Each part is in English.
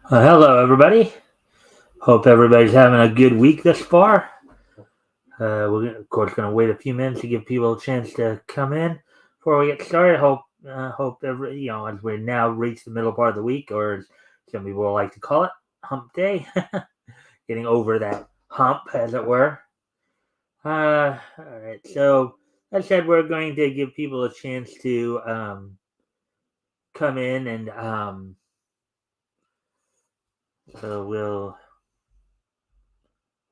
Hello, everybody. Hope everybody's having a good week thus far. Of course, going to wait a few minutes to give people a chance to come in before we get started. Hope as we're now reached the middle part of the week, or as some people like to call it, Hump Day, getting over that hump, as it were. All right. So, that said, we're going to give people a chance to come in, and so we'll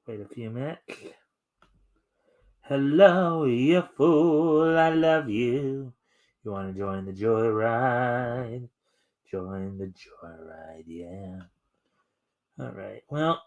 wait a few minutes. Hello, you fool, I love you. You want to join the joyride? Join the joyride, yeah. All right, well.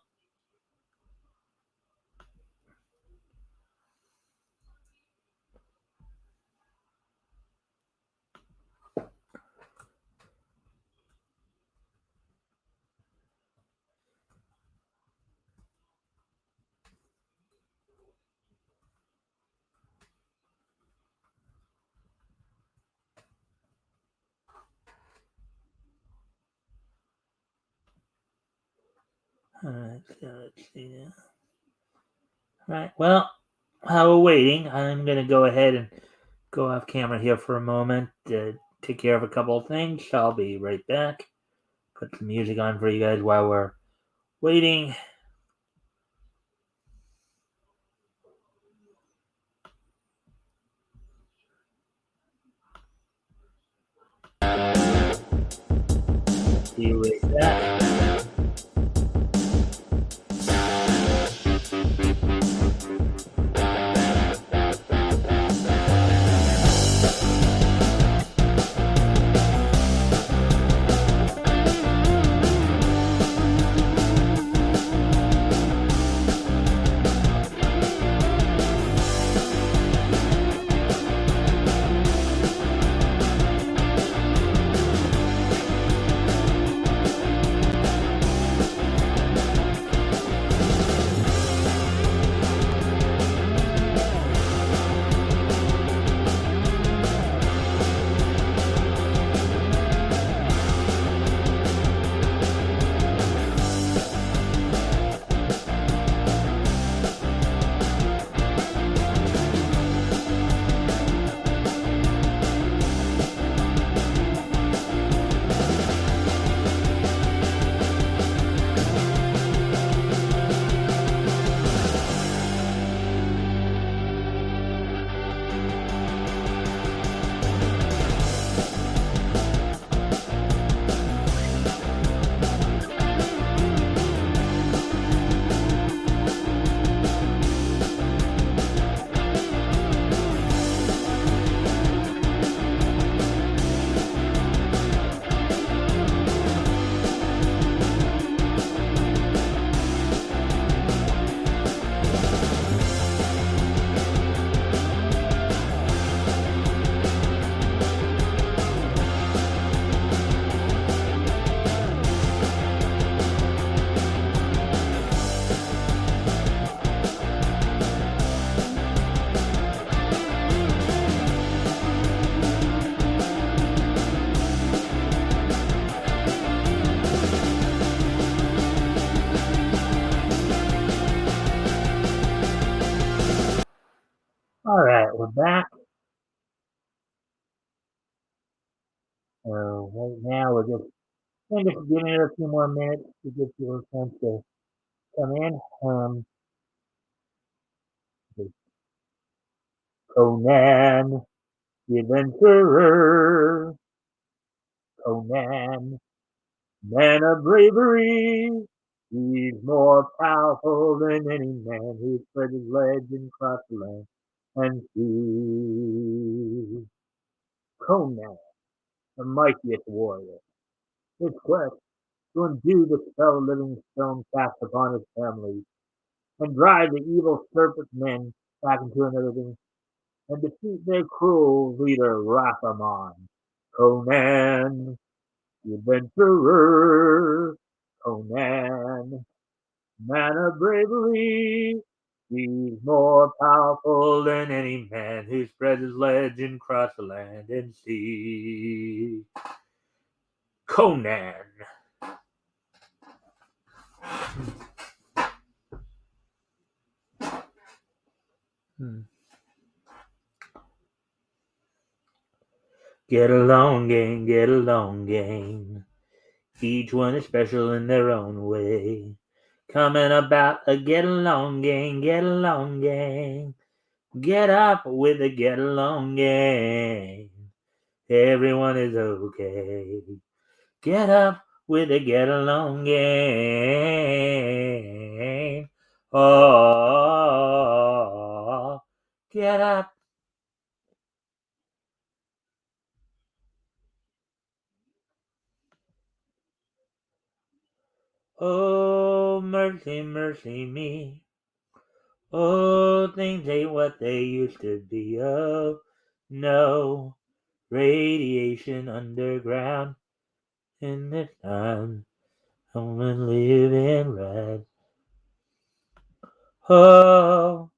All right, so let's see. All right, well, while we're waiting, I'm going to go ahead and go off camera here for a moment to take care of a couple of things. I'll be right back. Put some music on for you guys while we're waiting. See you with that. All right, we're back. So right now we're just giving it a few more minutes to get you a chance to come in. Conan, the adventurer. Conan, man of bravery. He's more powerful than any man who spread his legs and crossed the land and sea. Conan, the mightiest warrior. His quest to undo the spell living stone cast upon his family and drive the evil serpent men back into another thing and defeat their cruel leader Rathamon. Conan, the adventurer. Conan, man of bravery. He's more powerful than any man who spreads his legend across the land and sea. Conan. Hmm. Get along, gang, get along, gang. Each one is special in their own way. Coming about a get along, gang, get along, gang. Get up with a get along, gang. Everyone is okay. Get up with a get along, gang. Oh, get up. Oh, mercy, mercy me. Oh, things ain't what they used to be. Oh, no. Radiation underground. In this time, I'm gonna live in red. Oh,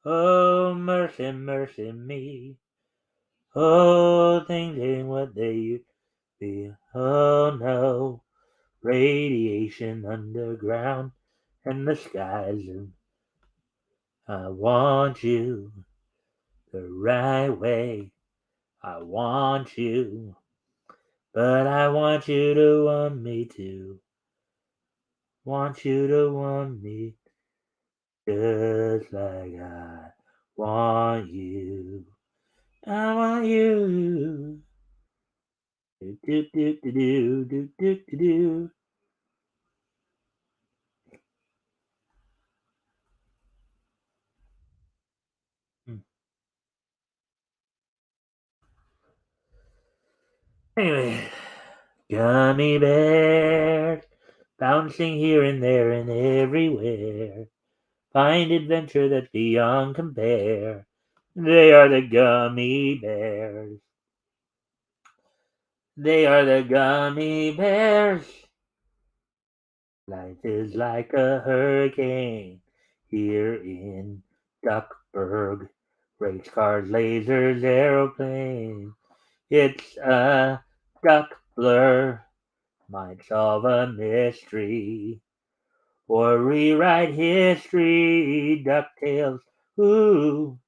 oh, mercy, mercy me. Oh, things ain't what they used to be. Oh, no. Radiation underground. And the skies. I want you the right way. I want you, but I want you to want me too. Want you to want me just like I want you. I want you. Do, do, do, do, do, do, do, do. Hmm. Anyway, gummy bears bouncing here and there and everywhere. Find adventure that's beyond compare. They are the gummy bears. They are the gummy bears. Life is like a hurricane here in Duckburg. Race cars, lasers, aeroplanes. It's a duck blur. Might solve a mystery or rewrite history. DuckTales. Ooh,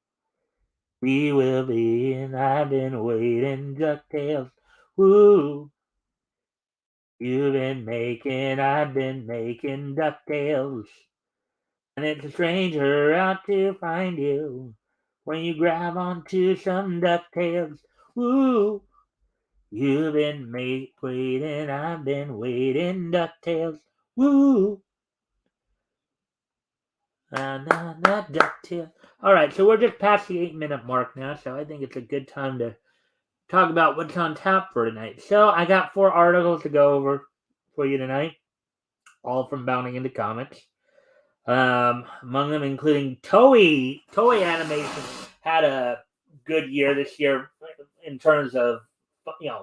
we will be, and I've been waiting. DuckTales. Ooh, I've been making DuckTales. And it's a stranger out to find you when you grab onto some DuckTales. Woo! Waiting, I've been waiting, DuckTales. Woo! DuckTales. Alright, so we're just past the 8-minute mark now, so I think it's a good time to talk about what's on tap for tonight. So I got 4 articles to go over for you tonight, all from Bounding into Comics. Among them including Toei. Toei Animation had a good year this year in terms of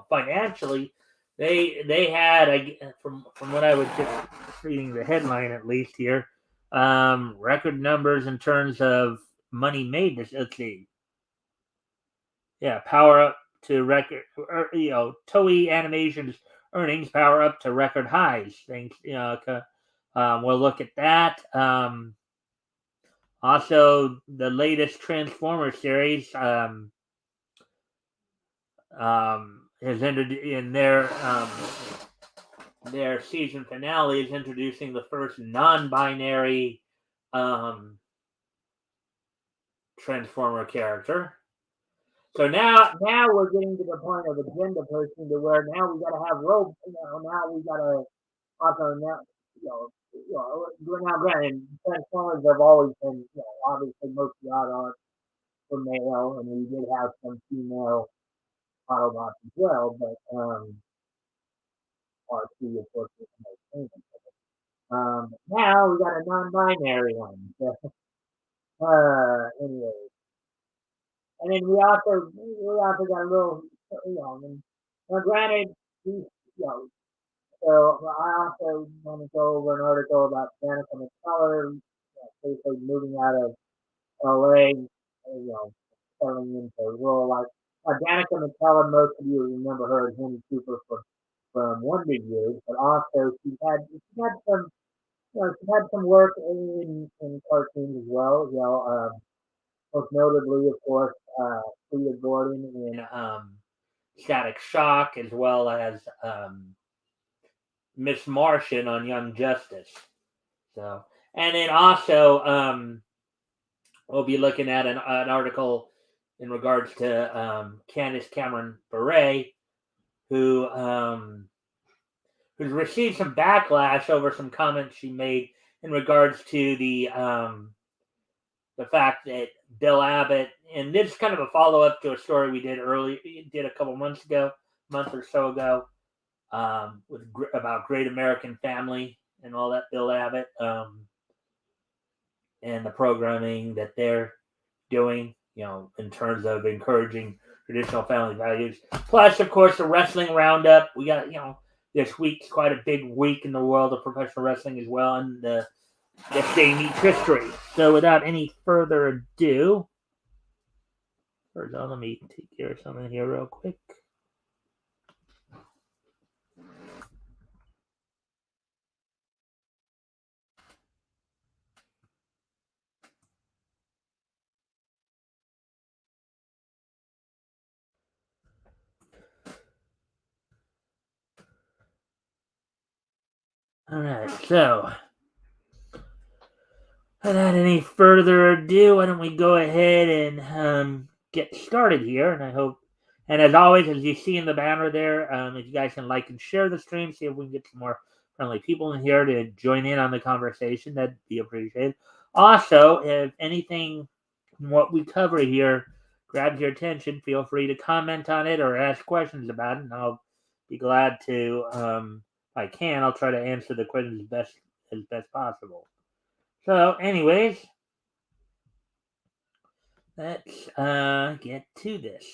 financially. They had from what I was just reading the headline at least here, record numbers in terms of money made. Let's see, yeah, power up to record. Toei Animation's earnings power up to record highs. Thanks, we'll look at that. Also, the latest Transformers series has entered in their season finale is introducing the first non-binary Transformer character. So now we're getting to the point of agenda pushing to where now we got to have rope. Now we got to also now we're now granted Transformers have always been obviously mostly out for male, and we did have some female Autobots as well, but R2 of course is the most famous. Now we got a non-binary one. So, anyway, and then we also got a little, now granted, so I also want to go over an article about Danica McCullough, basically moving out of LA, settling into rural life. Danica McKellen, most of you remember her as Winnie Cooper from Wonder Years, but also she had some she had some work in cartoons as well. Most notably, of course, Frida Gordon in Static Shock, as well as Miss Martian on Young Justice. So, and then also we'll be looking at an article in regards to Candace Cameron Bure, who who's received some backlash over some comments she made in regards to the fact that Bill Abbott, and this is kind of a follow up to a story we did a couple months ago, month or so ago, about Great American Family and all that. Bill Abbott and the programming that they're doing, in terms of encouraging traditional family values. Plus, of course, the wrestling roundup. We got, this week's quite a big week in the world of professional wrestling as well, and this day meets history. So, without any further ado, first of all, let me take care of something here real quick. All right, so without any further ado, why don't we go ahead and get started here? And I hope, and as always, as you see in the banner there, if you guys can like and share the stream, see if we can get some more friendly people in here to join in on the conversation, that'd be appreciated. Also, if anything, what we cover here grabs your attention, feel free to comment on it or ask questions about it, and I'll be glad to, if I can, I'll try to answer the questions as best possible. So, anyways, let's get to this.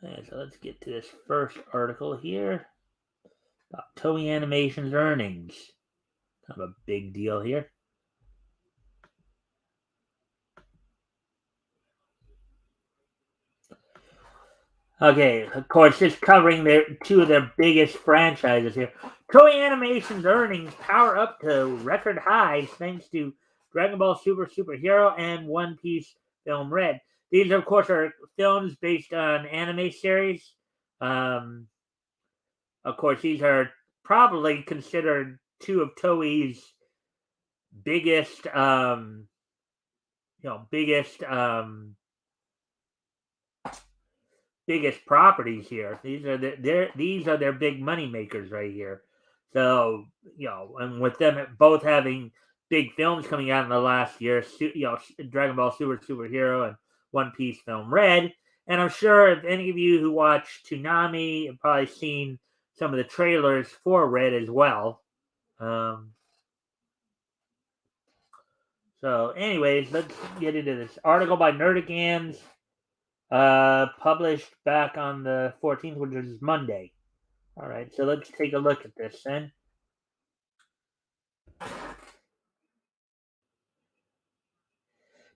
Okay, so let's get to this first article here about Toei Animation's earnings. Kind of a big deal here. Okay, of course, just covering two of their biggest franchises here. Toei Animation's earnings power up to record highs thanks to Dragon Ball Super Superhero and One Piece Film Red. These, of course, are films based on anime series. Of course, these are probably considered two of Toei's biggest, biggest biggest properties here. These are their big money makers right here. So, and with them both having big films coming out in the last year, Dragon Ball Super Superhero and One Piece Film Red. And I'm sure if any of you who watch Toonami have probably seen some of the trailers for Red as well. So, anyways, let's get into this article by Nerdigans. Published back on the 14th, which is Monday. All right, so let's take a look at this then.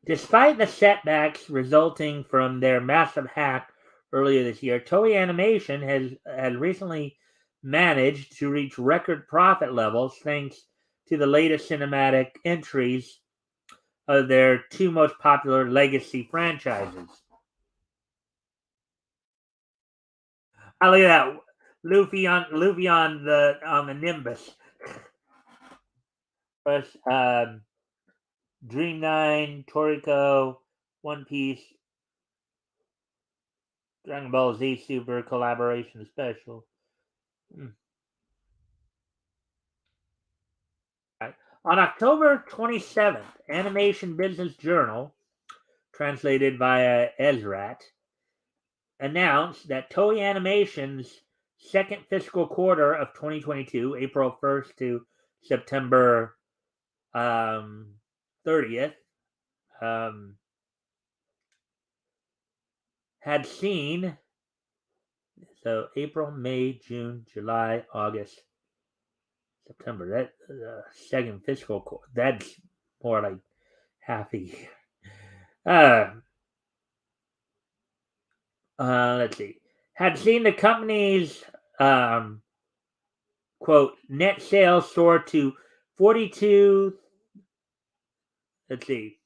Despite the setbacks resulting from their massive hack earlier this year, Toei Animation has recently managed to reach record profit levels thanks to the latest cinematic entries of their two most popular legacy franchises. I look at that, Luffy on the Nimbus. Plus, Dream 9, Toriko, One Piece, Dragon Ball Z Super collaboration special. Right. On October 27th, Animation Business Journal, translated via Ezrat, announced that Toei Animation's second fiscal quarter of 2022, April 1st to September 30th, had seen So April, May, June, July, August, September. That second fiscal quarter. That's more like half a year. Let's see. Had seen the company's quote net sales soar to 42. Let's see.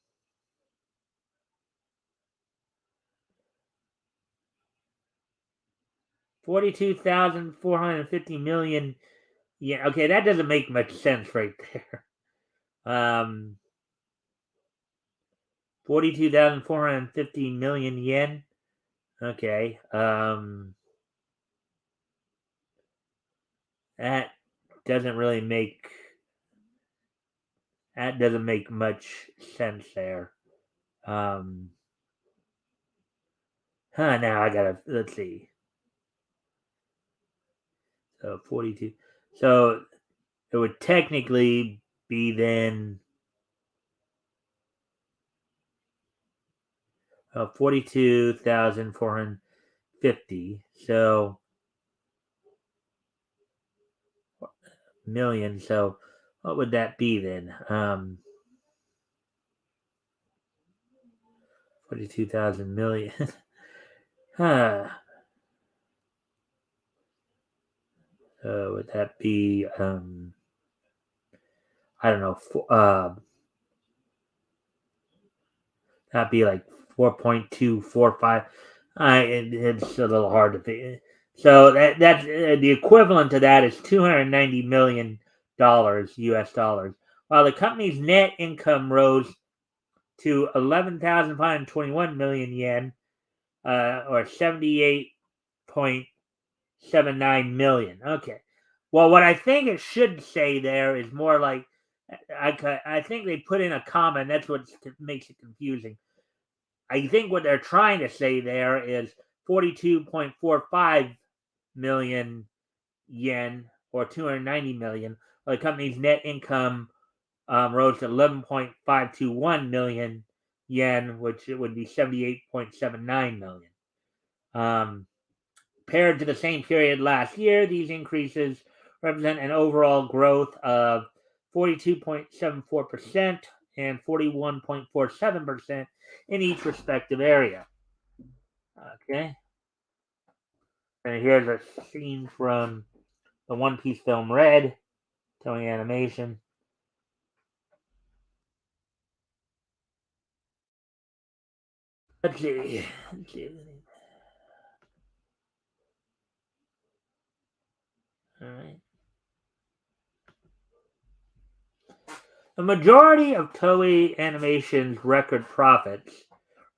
42,450 million. Yeah, okay, that doesn't make much sense right there. 42,450 million yen. Okay. That doesn't really make that doesn't make much sense there. Now I gotta let's see. So 42. So it would technically be then 42,450. So million. So what would that be then? 42,000 million. Would that be I don't know. That'd be like 4.245. It's a little hard to figure. So that's the equivalent to that is $290 million US dollars. While the company's net income rose to 11,521 million yen, or 78.79 million. Okay. Well, what I think it should say there is more like I think they put in a comma, and that's what makes it confusing. I think what they're trying to say there is 42.45 million yen or 290 million. Well, the company's net income rose to 11.521 million yen, which it would be 78.79 million. Compared to the same period last year, these increases represent an overall growth of 42.74% and 41.47% in each respective area. Okay. And here's a scene from the One Piece film Red, Toei Animation. Let's see. All right. The majority of Toei Animation's record profits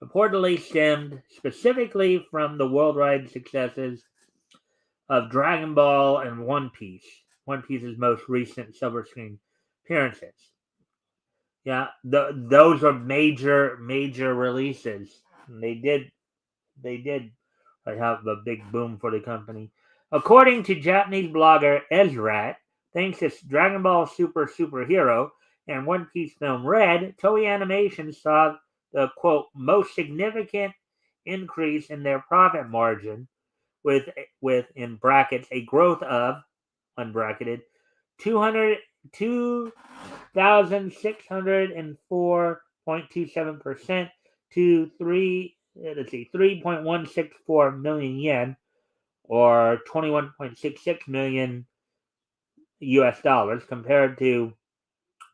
reportedly stemmed specifically from the worldwide successes of Dragon Ball and One Piece. One Piece's most recent silver screen appearances. Yeah, those are major releases. They did have a big boom for the company. According to Japanese blogger Ezrat, thanks to Dragon Ball Superhero and One Piece film Red, Toei Animation saw the quote most significant increase in their profit margin, with in brackets a growth of unbracketed 2,604.27% to 3.164 million yen, or 21.66 million US dollars, compared to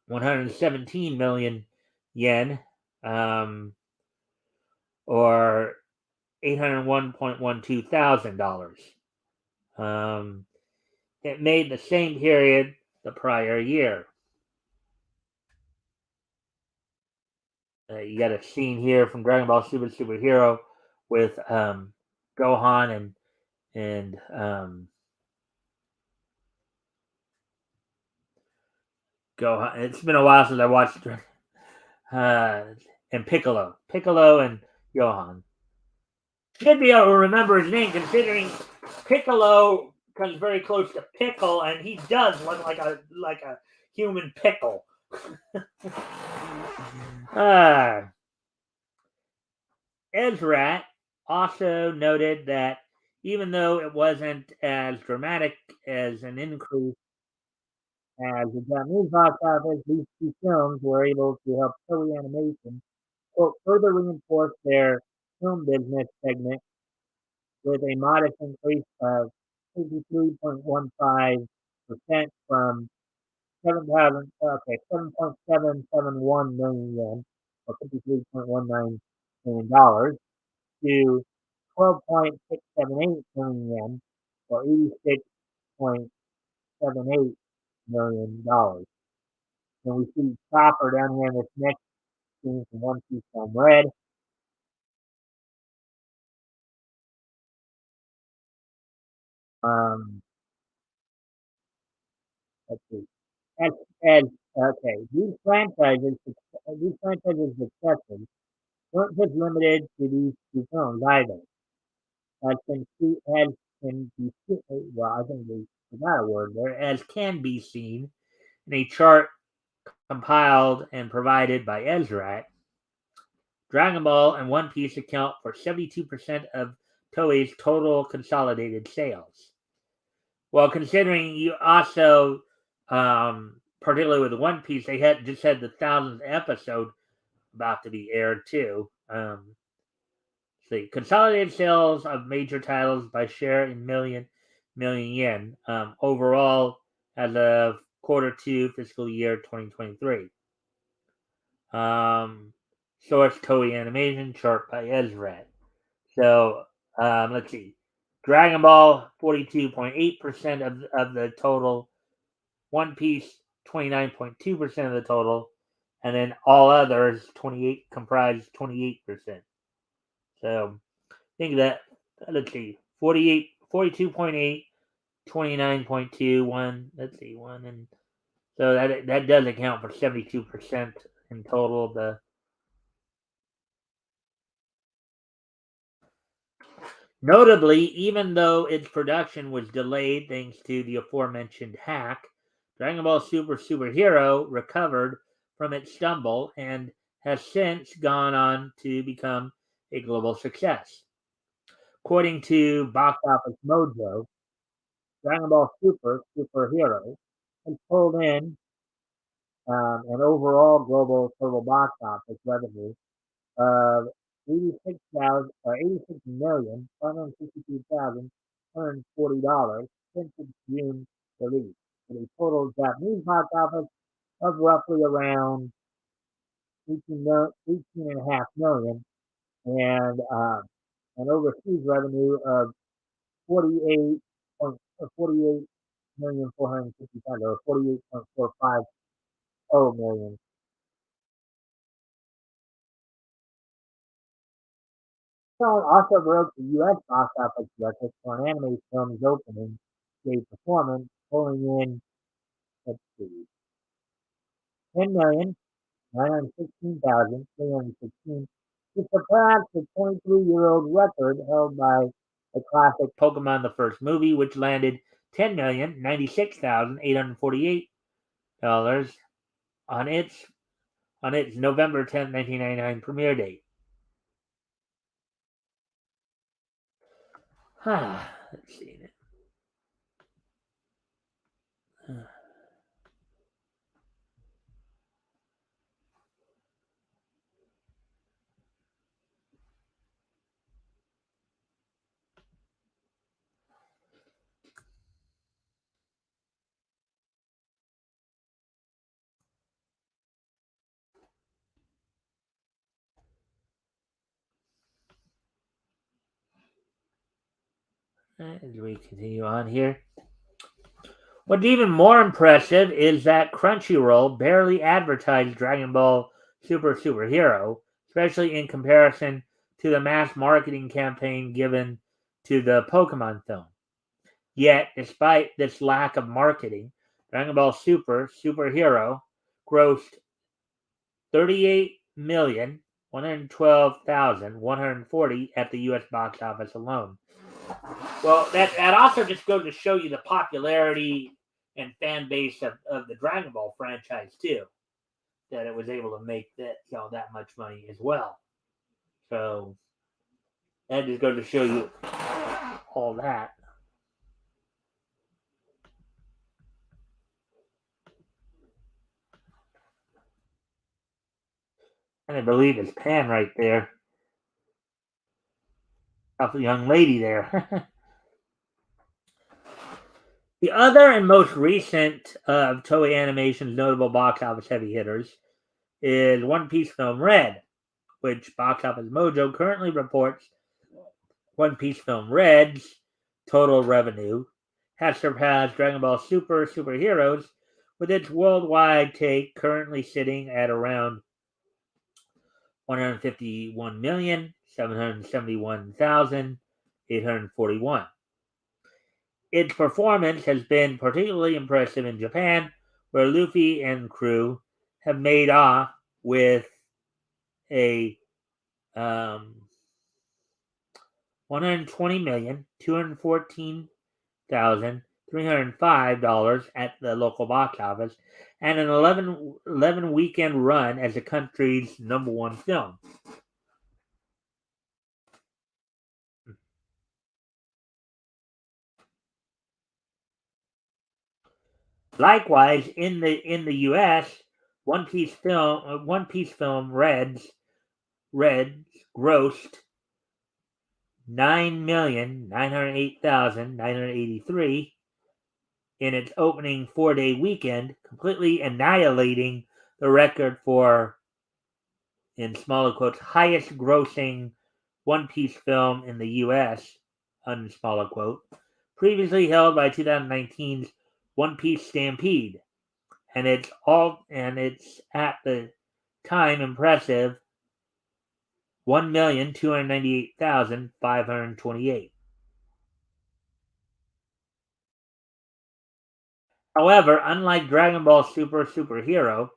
117 million yen, or $801.12 thousand dollars. It made the same period the prior year. You got a scene here from Dragon Ball Superhero with Gohan and Gohan. It's been a while since I watched and Piccolo and Gohan. Should be able to remember his name, considering Piccolo comes very close to pickle, and he does look like a human pickle. Ezrat also noted that even though it wasn't as dramatic as an increase as the Japanese box office. These two films were able to help Toei Animation quote, further reinforce their film business segment with a modest increase of 53.15% from 7.771 million yen, or $53.19 million, to 12.678 million yen, or $86.78 million. And we see Chopper down here in this next scene from One Piece Film Red. Um, let's see. As, as okay, these franchises successes weren't just limited to these two films either. As can be well, I think we forgot a word there. As can be seen in a chart compiled and provided by Ezra, Dragon Ball and One Piece account for 72% of Toei's total consolidated sales. Well, considering you also, particularly with One Piece, they had just had the 1,000th episode about to be aired too. See, consolidated sales of major titles by share in million yen overall as of Q2 fiscal year 2023. Source Toei Animation chart by Ezra. So let's see. Dragon Ball 42.8% of the total. One Piece 29.2% of the total, and then all others 28 comprise 28%. So think of that. Let's see, 48, 42.8, 29.2, one. Let's see, one, and so that does account for 72% in total. Notably, even though its production was delayed thanks to the aforementioned hack, Dragon Ball Superhero recovered from its stumble and has since gone on to become a global success. According to Box Office Mojo, Dragon Ball Superhero has pulled in an overall global total box office revenue of 86,562,140 since its June release, with a total Japanese box office of roughly around 18.5 million and an overseas revenue of 48.450 or 48.450 million. Film also broke the U.S. box office record for an anime film's opening day performance, pulling in, let's see, 10,916,316 to surpass the 23-year-old record held by the classic Pokemon the First Movie, which landed $10,096,848 on its November 10th, 1999 premiere date. Let's see. As we continue on here. What's even more impressive is that Crunchyroll barely advertised Dragon Ball Superhero, especially in comparison to the mass marketing campaign given to the Pokemon film. Yet, despite this lack of marketing, Dragon Ball Superhero grossed 38,112,140 at the U.S. box office alone. Well, that also just goes to show you the popularity and fan base of the Dragon Ball franchise too. That it was able to make that much money as well. So that just goes to show you all that. And I believe it's Pan right there. That's a young lady there. The other and most recent of Toei Animation's notable box office heavy hitters is One Piece film Red, which Box Office Mojo currently reports One Piece film Red's total revenue has surpassed Dragon Ball Super Superheroes, with its worldwide take currently sitting at around 151,771,841. Its performance has been particularly impressive in Japan, where Luffy and crew have made off with a 120,214,305 at the local box office, and an 11 weekend run as the country's number one film. Likewise, in the U.S., One Piece film Reds grossed 9,908,983 in its opening 4-day weekend, completely annihilating the record for, in smaller quotes, highest grossing One Piece film in the U.S., smaller quote, previously held by 2019's One Piece Stampede, and it's at the time impressive 1,298,528. However, unlike Dragon Ball Super Superhero,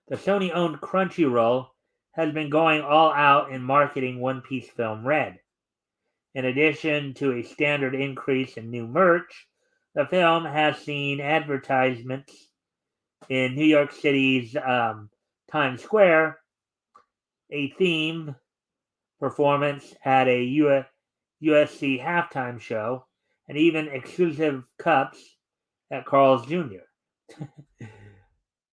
the Sony-owned Crunchyroll has been going all out in marketing One Piece film Red. In addition to a standard increase in new merch, the film has seen advertisements in New York City's Times Square, a theme performance at a USC halftime show, and even exclusive cups at Carl's Jr.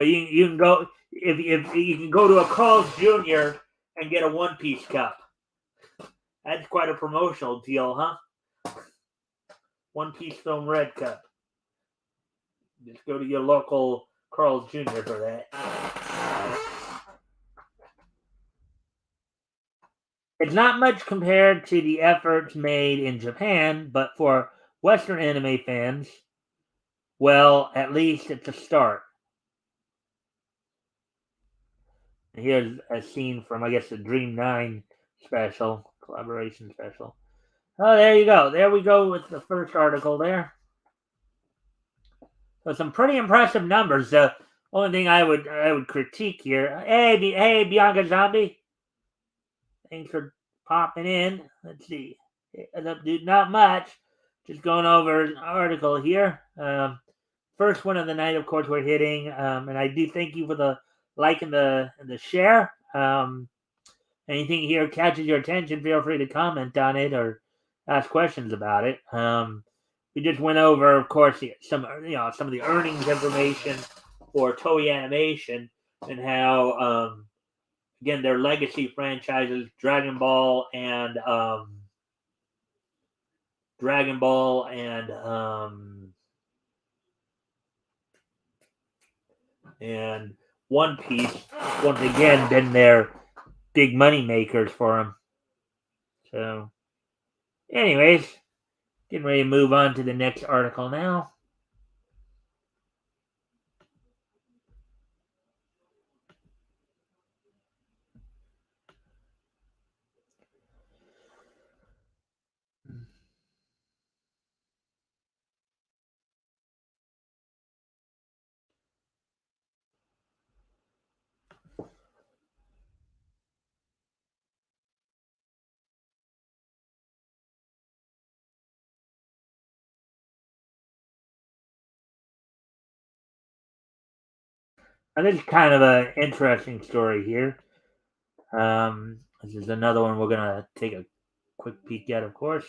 You can go if you can go to a Carl's Jr. and get a One Piece cup. That's quite a promotional deal, huh? One Piece Film Red cup. Just go to your local Carl's Jr. for that. It's not much compared to the efforts made in Japan, but for Western anime fans, well, at least it's a start. Here's a scene from, I guess, the Dream 9 special, collaboration special. Oh, there you go. There we go with the first article there. So some pretty impressive numbers. The only thing I would critique here. Hey, Bianca Zombie. Thanks for popping in. Let's see. Dude, not much. Just going over an article here. First one of the night, of course, we're hitting. And I do thank you for the like and the share. Anything here catches your attention, feel free to comment on it or ask questions about it. We just went over, of course, some of the earnings information for Toei Animation and how, again, their legacy franchises, Dragon Ball and One Piece, once again, been their big money makers for them. So, anyways, getting ready to move on to the next article now. Now, this is kind of an interesting story here. This is another one we're going to take a quick peek at, of course.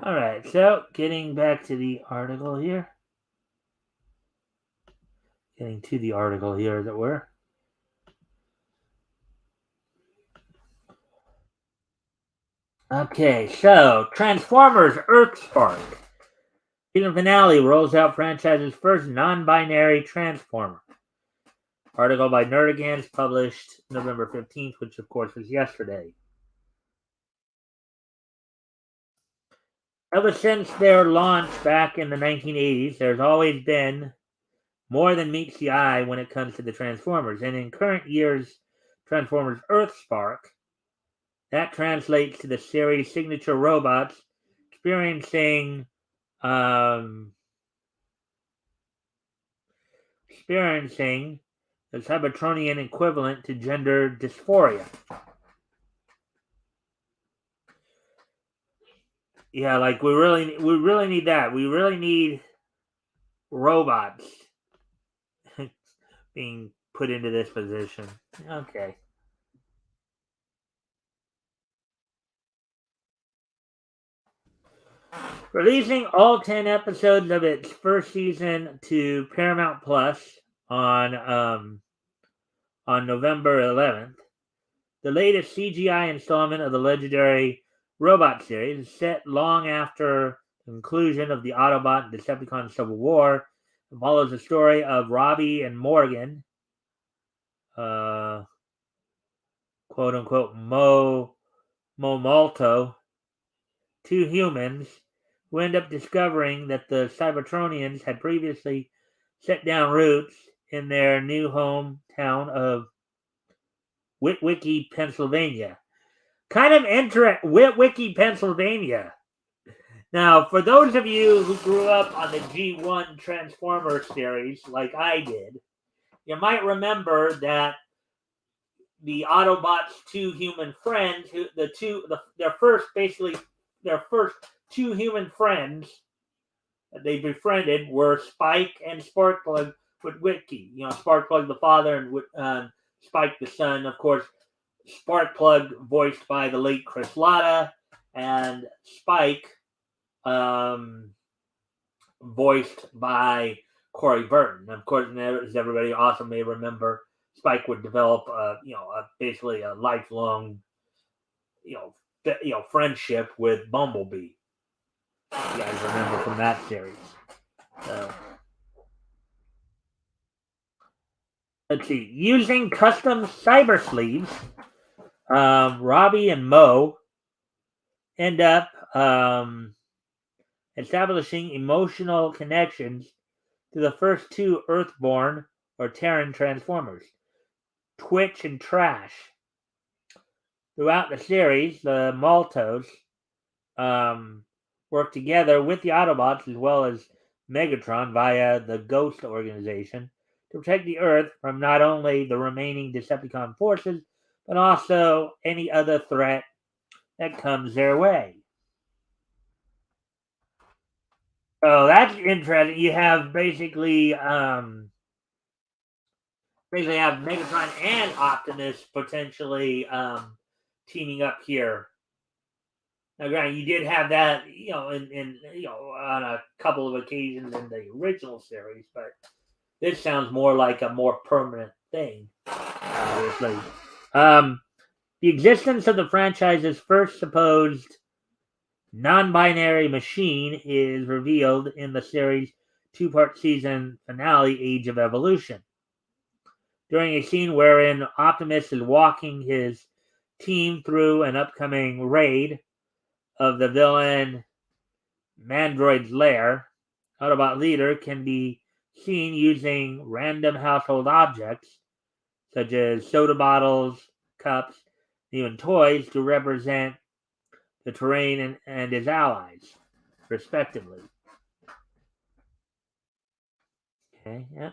All right, so getting back to the article here. Getting to the article here, as it were. Okay, so Transformers Earthspark. Season finale rolls out franchise's first non-binary Transformer. Article by Nerdigans published November 15th, which of course was yesterday. Ever since their launch back in the 1980s, there's always been more than meets the eye when it comes to the Transformers. And in current year's Transformers Earthspark, that translates to the series' signature robots experiencing the Cybertronian equivalent to gender dysphoria. Yeah, like we really need that. We really need robots being put into this position. Okay. Releasing all 10 episodes of its first season to Paramount Plus on November 11th, the latest CGI installment of the legendary robot series is set long after the conclusion of the Autobot and Decepticon Civil War. It follows the story of Robbie and Morgan, quote unquote Momalto, two humans who end up discovering that the Cybertronians had previously set down roots in their new hometown of Witwicky, Pennsylvania. Kind of interesting, Witwicky, Pennsylvania. Now, for those of you who grew up on the G1 Transformer series, like I did, you might remember that the Autobots' two human friends, their first two human friends that they befriended were Spike and Sparkplug Witwicky. You know, Sparkplug the father and Spike the son. Of course, Sparkplug voiced by the late Chris Latta, and Spike voiced by Corey Burton. Of course, as everybody also may remember, Spike would develop, basically a lifelong, friendship with Bumblebee. You guys remember from that series. So, let's see. Using custom cyber sleeves, Robbie and Mo end up establishing emotional connections to the first two Earthborn or Terran Transformers, Twitch and Trash. Throughout the series, the Maltos work together with the Autobots as well as Megatron via the Ghost organization to protect the Earth from not only the remaining Decepticon forces, but also any other threat that comes their way. So that's interesting. You have basically have Megatron and Optimus potentially teaming up here. Now, granted, you did have that, in on a couple of occasions in the original series, but this sounds more like a more permanent thing. Obviously, the existence of the franchise's first supposed non-binary machine is revealed in the series' two-part season finale, Age of Evolution. During a scene wherein Optimus is walking his team through an upcoming raid of the villain Mandroid's lair, Autobot leader can be seen using random household objects such as soda bottles, cups, even toys to represent the terrain and his allies, respectively. Okay, yeah.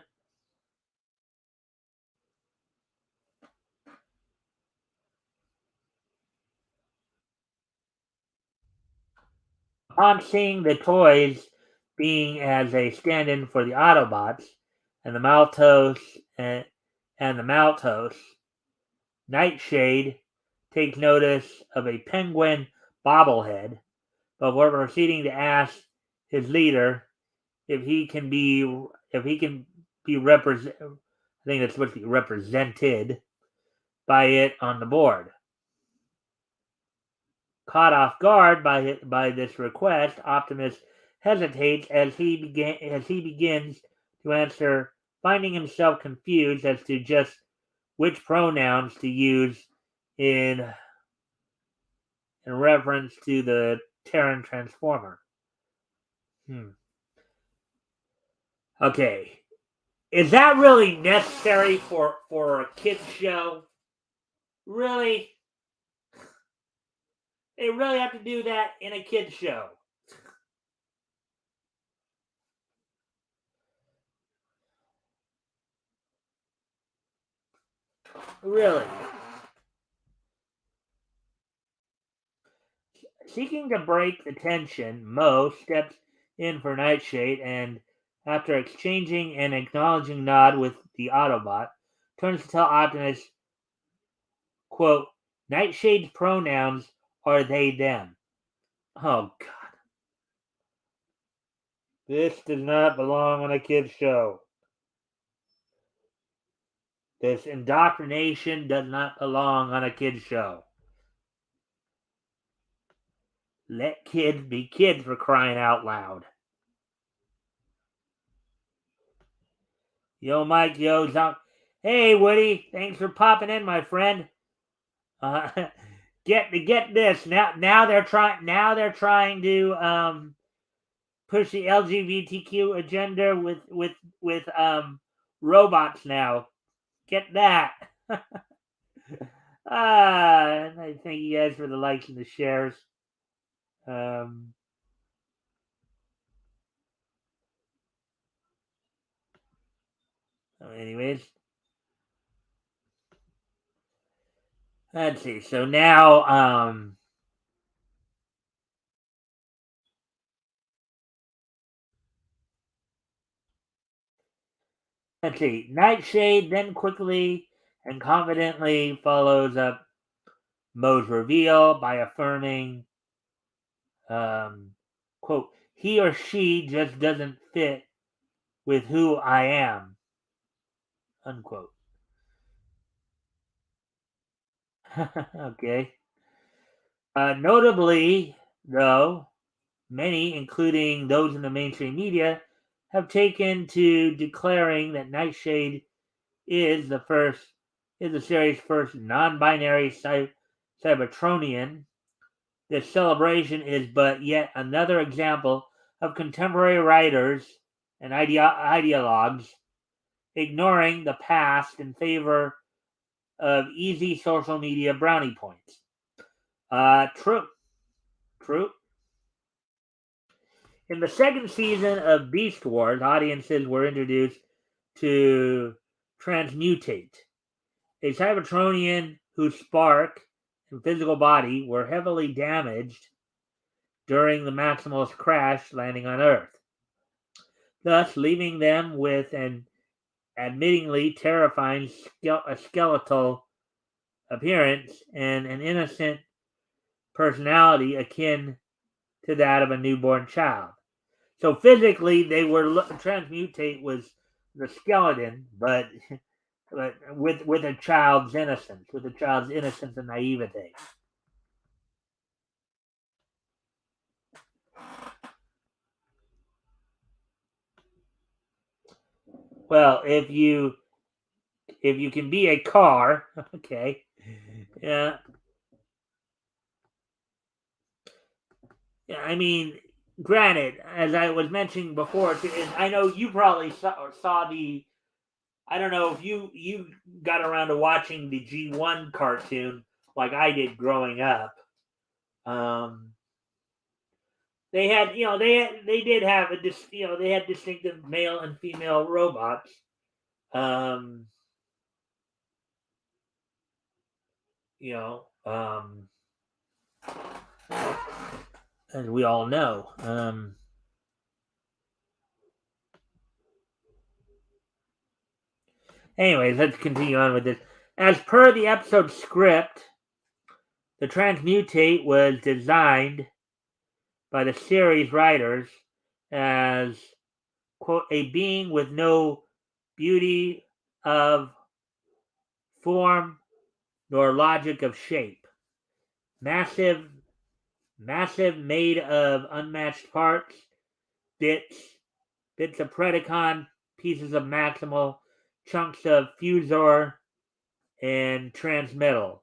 Upon seeing the toys being as a stand-in for the Autobots and the Maltos, Nightshade takes notice of a penguin bobblehead, before proceeding to ask his leader if he can be represented. I think that's supposed to be represented by it on the board. Caught off guard by this request, Optimus hesitates as he begins to answer, finding himself confused as to just which pronouns to use in reference to the Terran Transformer. Okay. Is that really necessary for a kid's show? Really? They really have to do that in a kid's show? Really? Seeking to break the tension, Mo steps in for Nightshade and, after exchanging an acknowledging nod with the Autobot, turns to tell Optimus, quote, Nightshade's pronouns are they, them. Oh, God. This does not belong on a kid's show. This indoctrination does not belong on a kid's show. Let kids be kids, for crying out loud. Yo, Mike, yo, Zon. Hey, Woody, thanks for popping in, my friend. Get this. Now they're trying to push the LGBTQ agenda with robots now. Get that. I thank you guys for the likes and the shares. Anyways, let's see. So now, let's see. Nightshade then quickly and confidently follows up Mo's reveal by affirming, quote, he or she just doesn't fit with who I am, unquote. Okay. Notably, though, many, including those in the mainstream media, have taken to declaring that Nightshade is the series' first non-binary Cybertronian. This celebration is but yet another example of contemporary writers and ideologues ignoring the past in favor of easy social media brownie points. True. In the second season of Beast Wars, audiences were introduced to Transmutate, a Cybertronian whose spark and physical body were heavily damaged during the Maximus crash landing on Earth, thus leaving them with an admittingly terrifying skeletal appearance and an innocent personality akin to that of a newborn child. So physically, they were Transmutate was the skeleton, but with a child's innocence, and naivete. Well, if you can be a car, okay, yeah. I mean, granted, as I was mentioning before, I know you probably saw the. I don't know if you got around to watching the G1 cartoon like I did growing up. They had, they did have they had distinctive male and female robots. You know, as we all know. Anyways, let's continue on with this. As per the episode script, the Transmutate was designed by the series writers as, quote, a being with no beauty of form nor logic of shape. Massive, massive, made of unmatched parts, bits of Predacon, pieces of Maximal, chunks of Fusor, and Transmetal.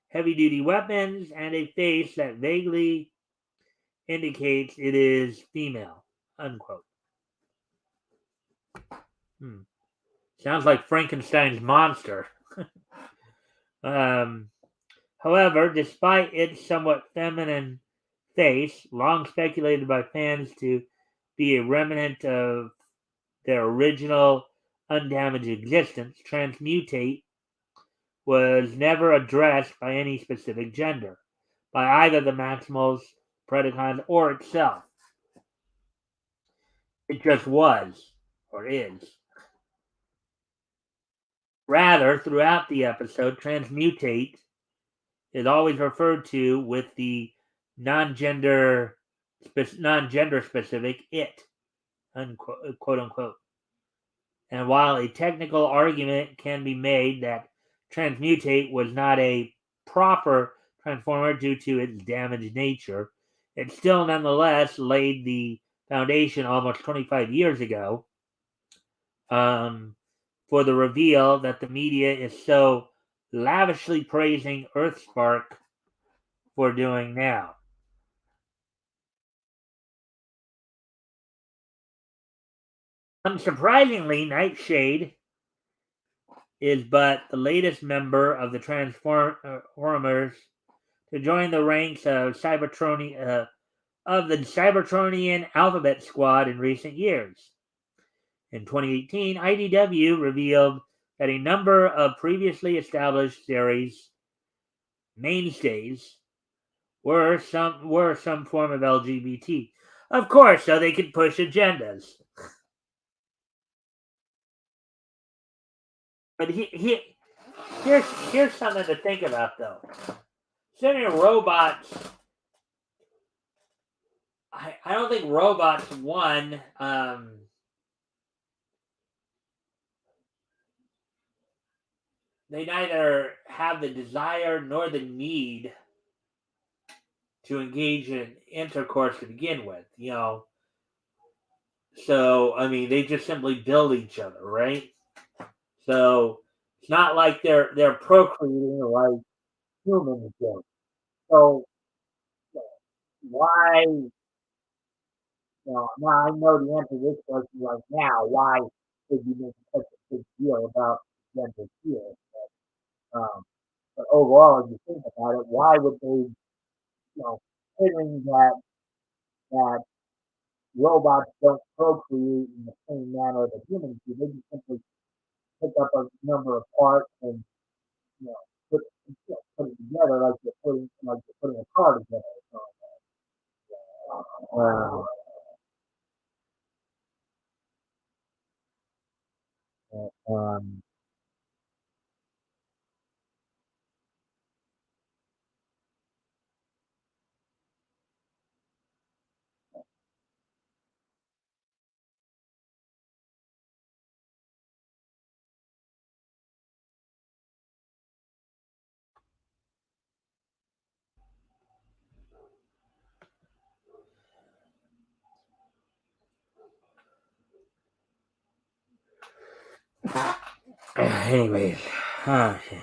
Heavy-duty weapons, and a face that vaguely indicates it is female. Unquote. Sounds like Frankenstein's monster. However, despite its somewhat feminine face, long speculated by fans to be a remnant of their original undamaged existence, Transmutate was never addressed by any specific gender, by either the Maximals, Predacons, or itself. It just was, or is. Rather, throughout the episode, Transmutate is always referred to with the non-gender specific it, unquote, quote unquote. And while a technical argument can be made that Transmutate was not a proper transformer due to its damaged nature, it still nonetheless laid the foundation almost 25 years ago for the reveal that the media is so lavishly praising Earthspark for doing now. Unsurprisingly, Nightshade is but the latest member of the Transformers to join the ranks of the Cybertronian Alphabet Squad in recent years. In 2018, IDW revealed that a number of previously established series mainstays were some form of LGBT. Of course, so they could push agendas. But here's something to think about, though. Considering robots, I don't think robots, one, they neither have the desire nor the need to engage in intercourse to begin with, you know. So, I mean, they just simply build each other, right? So, it's not like they're procreating like humans do. So, why, now I know the answer to this question right now. Why should you make such a big deal about gender here? Um, but overall, if you think about it, why would they, considering that robots don't procreate in the same manner that humans do, they just simply pick up a number of parts and you know put put it together like you're putting a car together. So, um, anyways, okay.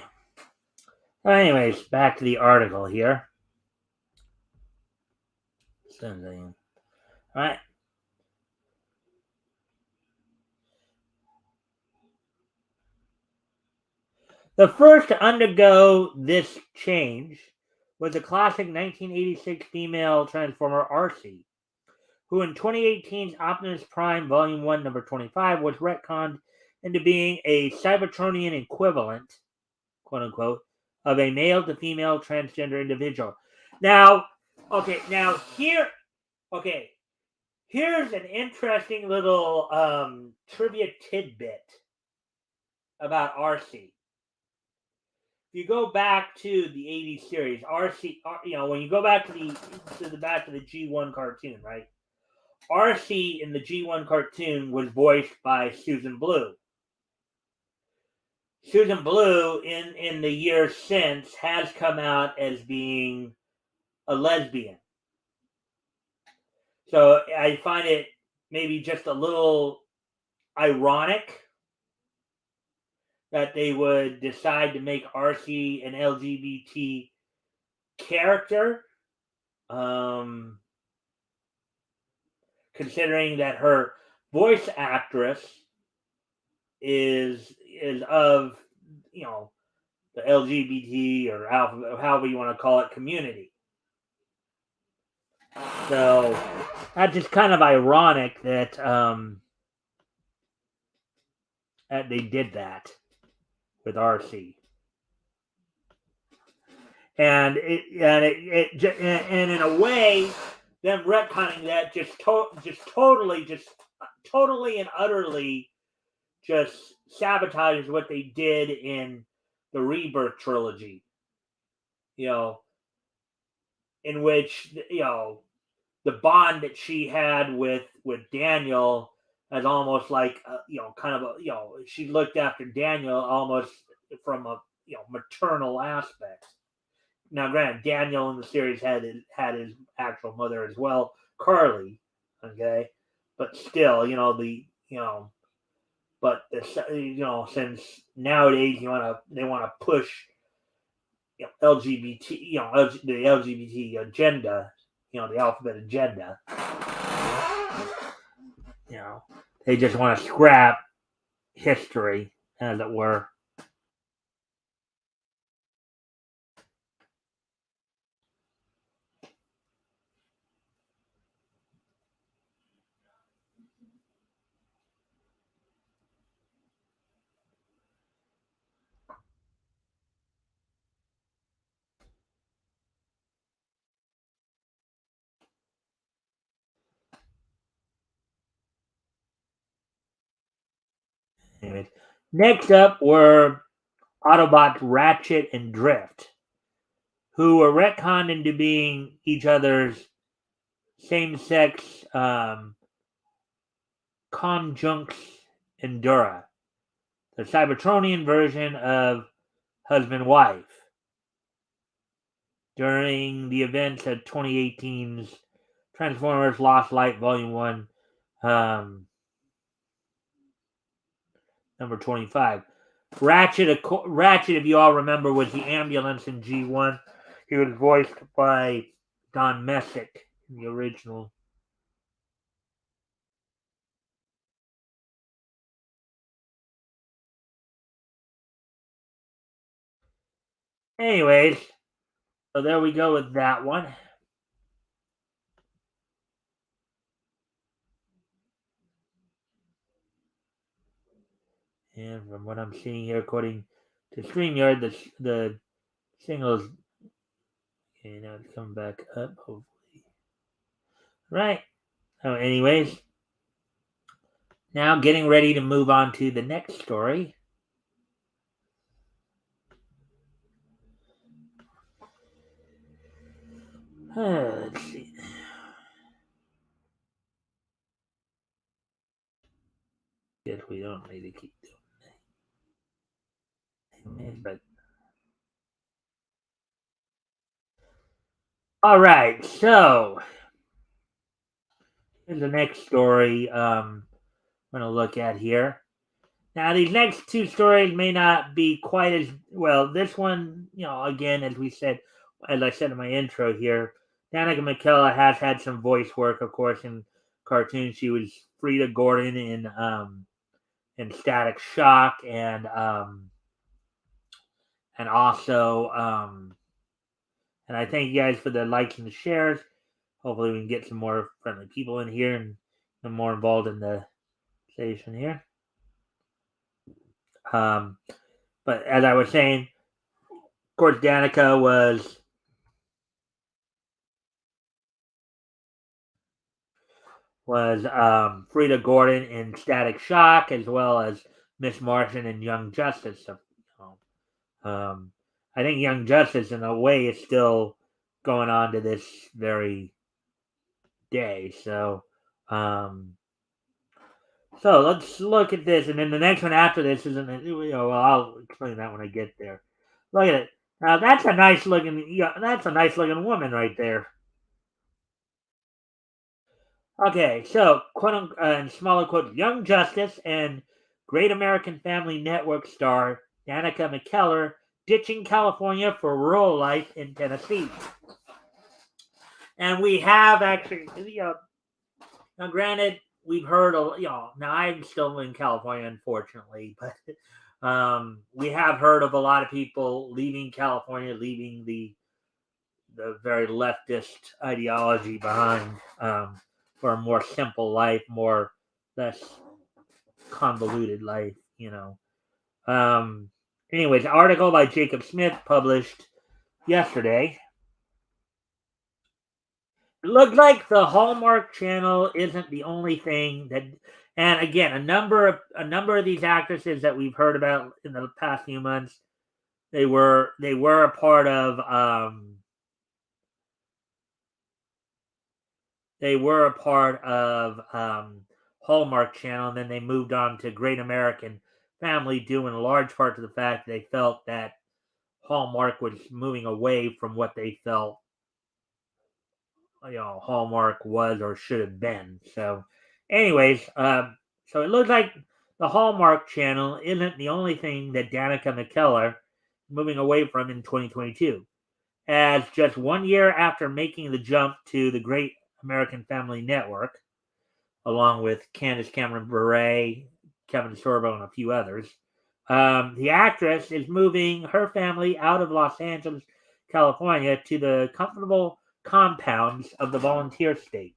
Anyways, back to the article here. All right. The first to undergo this change was the classic 1986 female Transformer Arcee, who in 2018's Optimus Prime Volume 1, Number 25, was retconned into being a Cybertronian equivalent, quote unquote, of a male to female transgender individual. Now, here's an interesting little trivia tidbit about Arcee. if you go back to the '80s series, when you go back to the G1 cartoon, right? RC in the G1 cartoon was voiced by Susan Blue. Susan Blue, in the years since, has come out as being a lesbian. So I find it maybe just a little ironic that they would decide to make RC an LGBT character, considering that her voice actress is of the LGBT or however you want to call it community. So that's just kind of ironic that that they did that with RC. And in a way, them retconning that totally and utterly just sabotages what they did in the Rebirth trilogy. In which the bond that she had with Daniel as almost like kind of she looked after Daniel almost from a maternal aspect. Now, granted, Daniel in the series had his actual mother as well, Carly. Okay, but still, but since nowadays they want to push LGBT, the LGBT agenda, the alphabet agenda. They just want to scrap history, as it were. Anyways, next up were Autobots Ratchet and Drift, who were retconned into being each other's same-sex conjuncts Endura, the Cybertronian version of husband-wife, during the events of 2018's Transformers Lost Light Volume 1, number 25. Ratchet, if you all remember, was the ambulance in G1. He was voiced by Don Messick in the original. Anyways, so there we go with that one. And from what I'm seeing here, according to StreamYard, the singles. Okay, now it's coming back up, hopefully. Right. So, anyways, now getting ready to move on to the next story. Let's see. Guess we don't need to keep doing it. But all right, so here's the next story I'm going to look at here. Now, these next two stories may not be quite as well. This one, again, as I said in my intro here, Danica McKellar has had some voice work, of course, in cartoons. She was Frida Gordon in Static Shock, and also, and I thank you guys for the likes and the shares. Hopefully, we can get some more friendly people in here and more involved in the station here. But as I was saying, of course, Danica was Frida Gordon in Static Shock, as well as Miss Martian in Young Justice. So, I think Young Justice, in a way, is still going on to this very day. So let's look at this, and then the next one after this isn't. Well, I'll explain that when I get there. Look at it. Now that's a nice looking. Yeah, that's a nice looking woman right there. Okay, so in smaller quotes, Young Justice and Great American Family Network star Danica McKellar ditching California for rural life in Tennessee. And we have actually, now granted, we've heard, now I'm still in California, unfortunately, but we have heard of a lot of people leaving California, leaving the very leftist ideology behind for a more simple life, less convoluted life. Um, Anyways, article by Jacob Smith published yesterday. It looks like the Hallmark Channel isn't the only thing that, and again, a number of these actresses that we've heard about in the past few months, they were a part of Hallmark Channel, and then they moved on to Great American Family, due in large part to the fact they felt that Hallmark was moving away from what they felt Hallmark was or should have been. So, anyways, so it looks like the Hallmark Channel isn't the only thing that Danica McKellar moving away from in 2022. As just 1 year after making the jump to the Great American Family Network, along with Candace Cameron Bure, Kevin Sorbo, and a few others, the actress is moving her family out of Los Angeles, California, to the comfortable compounds of the volunteer state.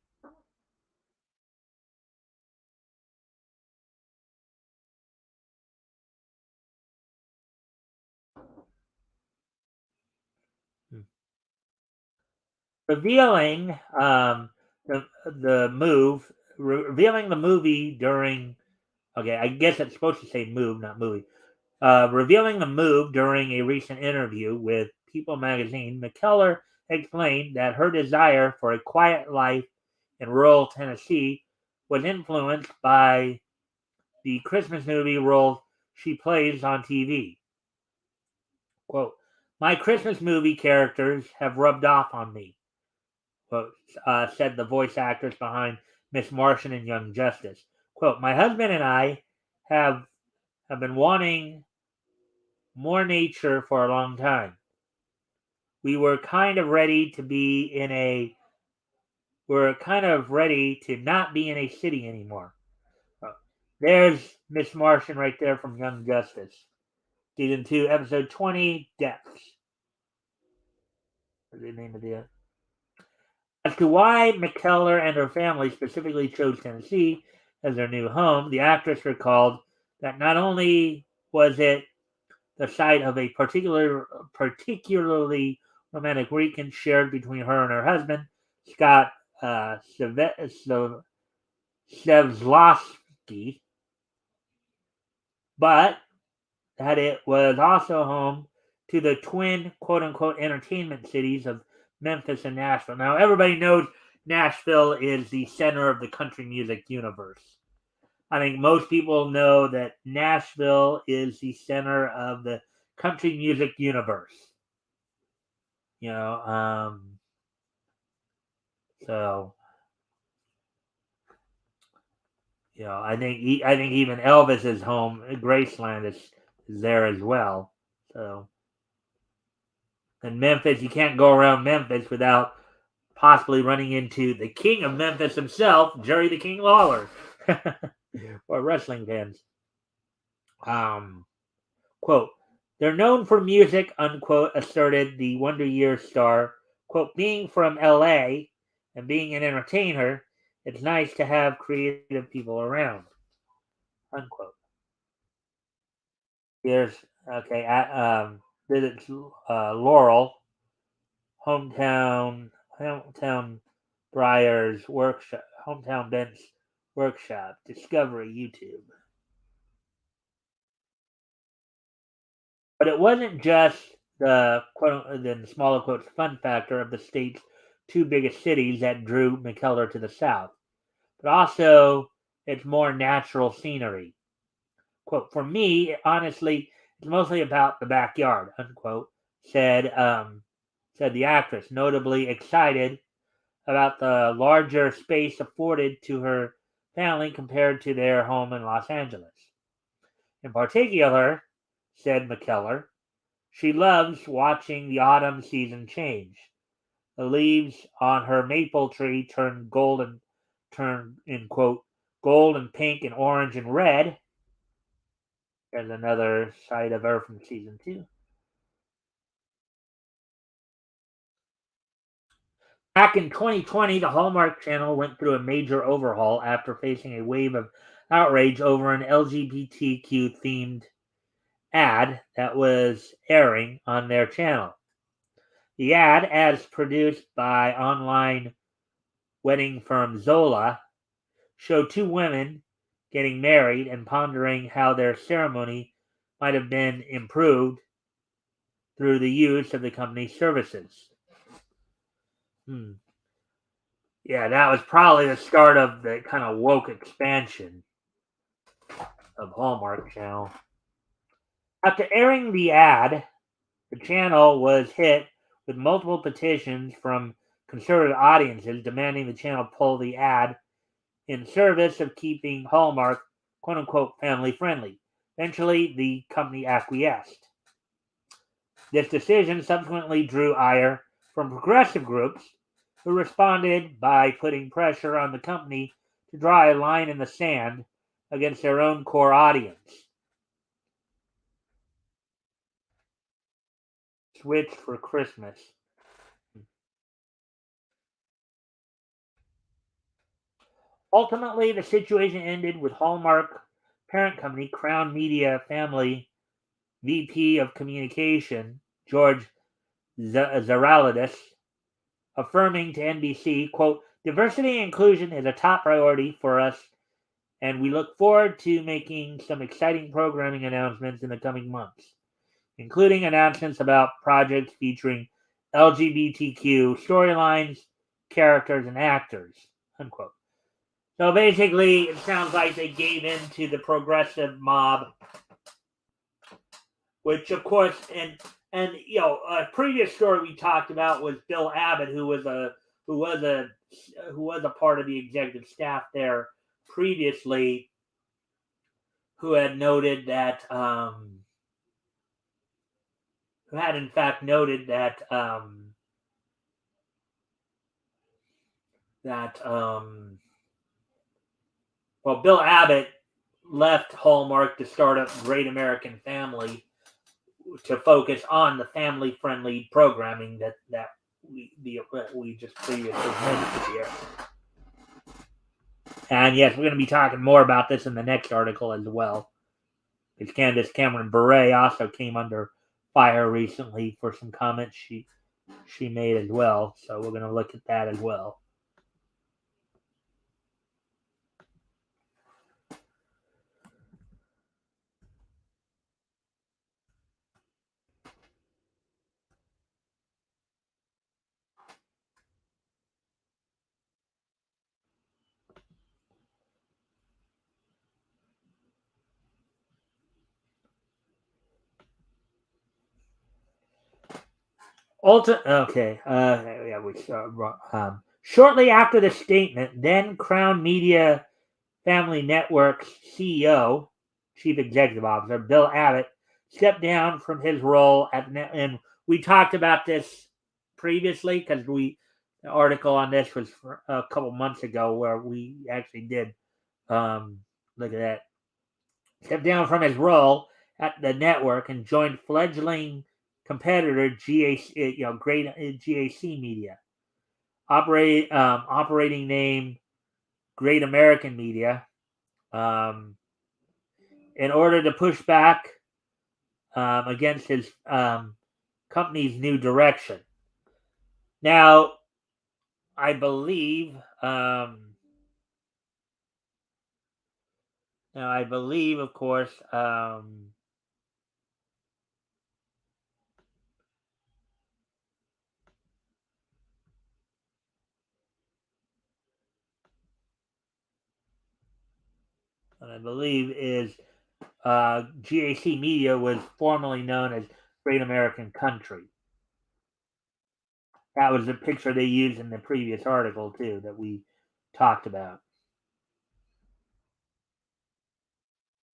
Revealing the move, revealing the movie during. Okay, I guess it's supposed to say move, not movie. Revealing the move during a recent interview with People magazine, McKellar explained that her desire for a quiet life in rural Tennessee was influenced by the Christmas movie role she plays on TV. Quote, my Christmas movie characters have rubbed off on me, quote, said the voice actress behind Miss Martian and Young Justice. Quote, my husband and I have been wanting more nature for a long time. We were kind of ready to be in a we're kind of ready to not be in a city anymore. Uh, There's Miss Martian right there from Young Justice. Season 2, Episode 20, Depths. What's the name of the As to why McKellar and her family specifically chose Tennessee as their new home, the actress recalled that not only was it the site of a particularly romantic weekend shared between her and her husband, Scott Shevslovsky, but that it was also home to the twin quote unquote entertainment cities of Memphis and Nashville. Now, everybody knows Nashville is the center of the country music universe. I think most people know that Nashville is the center of the country music universe. You know, so I think even Elvis's home, Graceland, is there as well. So, and Memphis, you can't go around Memphis without possibly running into the king of Memphis himself, Jerry the King Lawler, or wrestling fans. Um, Quote, they're known for music, unquote, asserted the Wonder Years star. Quote, being from LA and being an entertainer, it's nice to have creative people around, unquote. Here's, okay, visits Laurel, hometown Briar's workshop, hometown Bent's workshop, Discovery YouTube. But it wasn't just the smaller quotes fun factor of the state's two biggest cities that drew McKellar to the south, but also its more natural scenery. Quote, for me, honestly, it's mostly about the backyard, unquote, said the actress, notably excited about the larger space afforded to her family compared to their home in Los Angeles. In particular, said McKellar, she loves watching the autumn season change. The leaves on her maple tree turn in quote gold and pink and orange and red. There's another side of her from season two. Back in 2020, the Hallmark Channel went through a major overhaul after facing a wave of outrage over an LGBTQ themed ad that was airing on their channel. The ad, as produced by online wedding firm Zola, showed two women getting married and pondering how their ceremony might have been improved through the use of the company's services. Hmm. Yeah, that was probably the start of the kind of woke expansion of Hallmark Channel. After airing the ad, the channel was hit with multiple petitions from conservative audiences demanding the channel pull the ad in service of keeping Hallmark quote unquote family friendly. Eventually, the company acquiesced. This decision subsequently drew ire from progressive groups who responded by putting pressure on the company to draw a line in the sand against their own core audience. Switch for Christmas. Ultimately, the situation ended with Hallmark parent company Crown Media Family VP of Communication George Zaralidis affirming to NBC, quote, diversity and inclusion is a top priority for us, and we look forward to making some exciting programming announcements in the coming months, including announcements about projects featuring LGBTQ storylines, characters, and actors, unquote. So basically, it sounds like they gave in to the progressive mob, which of course, and a previous story we talked about was Bill Abbott, who was a who was a part of the executive staff there previously, who had noted that who had in fact noted that well, Bill Abbott left Hallmark to start up Great American Family to focus on the family friendly programming that we just previously mentioned here. And yes, we're going to be talking more about this in the next article as well. Because Candace Cameron Bure also came under fire recently for some comments she made as well. So we're going to look at that as well. Okay. Yeah, we start. Shortly after the statement, then Crown Media Family Network's CEO, Chief Executive Officer Bill Abbott, stepped down from his role and we talked about this previously because the article on this was a couple months ago where we actually did look at that. Stepped down from his role at the network and joined fledgling competitor GAC, Great GAC Media, operating name Great American Media, in order to push back against his company's new direction. Now, I believe, of course, I believe is GAC Media was formerly known as Great American Country. That was the picture they used in the previous article, too, that we talked about.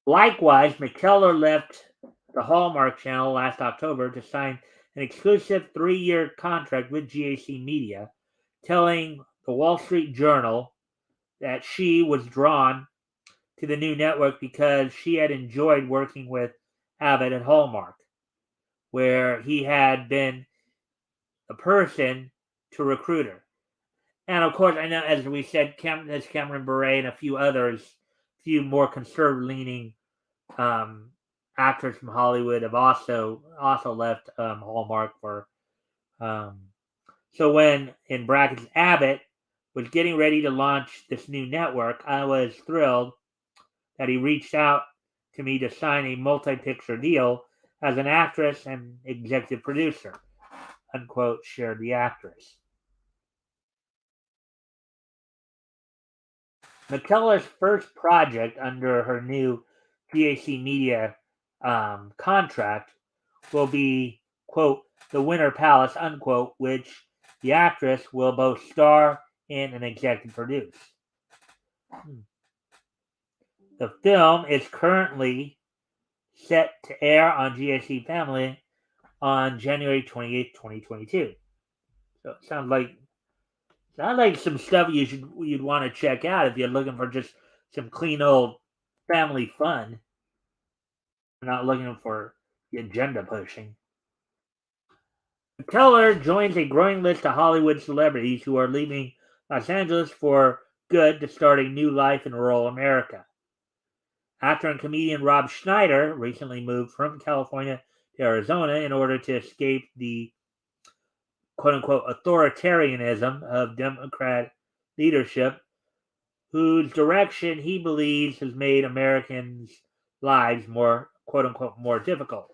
Likewise, McKellar left the Hallmark Channel last October to sign an exclusive 3-year contract with GAC Media, telling the Wall Street Journal that she was drawn to the new network because she had enjoyed working with Abbott at Hallmark, where he had been the person to recruit her. And of course, I know, as we said, there's Cameron Bure and a few others, a few more conservative-leaning actors from Hollywood have also left Hallmark for. So when, in brackets, Abbott was getting ready to launch this new network, I was thrilled that he reached out to me to sign a multi-picture deal as an actress and executive producer, unquote, shared the actress. McKellar's first project under her new GAC Media contract will be, quote, The Winter Palace, unquote, which the actress will both star in and executive produce. The film is currently set to air on GAC Family on January 28th, 2022. So it sounds like some stuff you'd want to check out if you're looking for just some clean old family fun. Not looking for the agenda pushing. Keller joins a growing list of Hollywood celebrities who are leaving Los Angeles for good to start a new life in rural America. Actor and comedian Rob Schneider recently moved from California to Arizona in order to escape the quote-unquote authoritarianism of Democrat leadership, whose direction he believes has made Americans' lives more, quote-unquote, more difficult.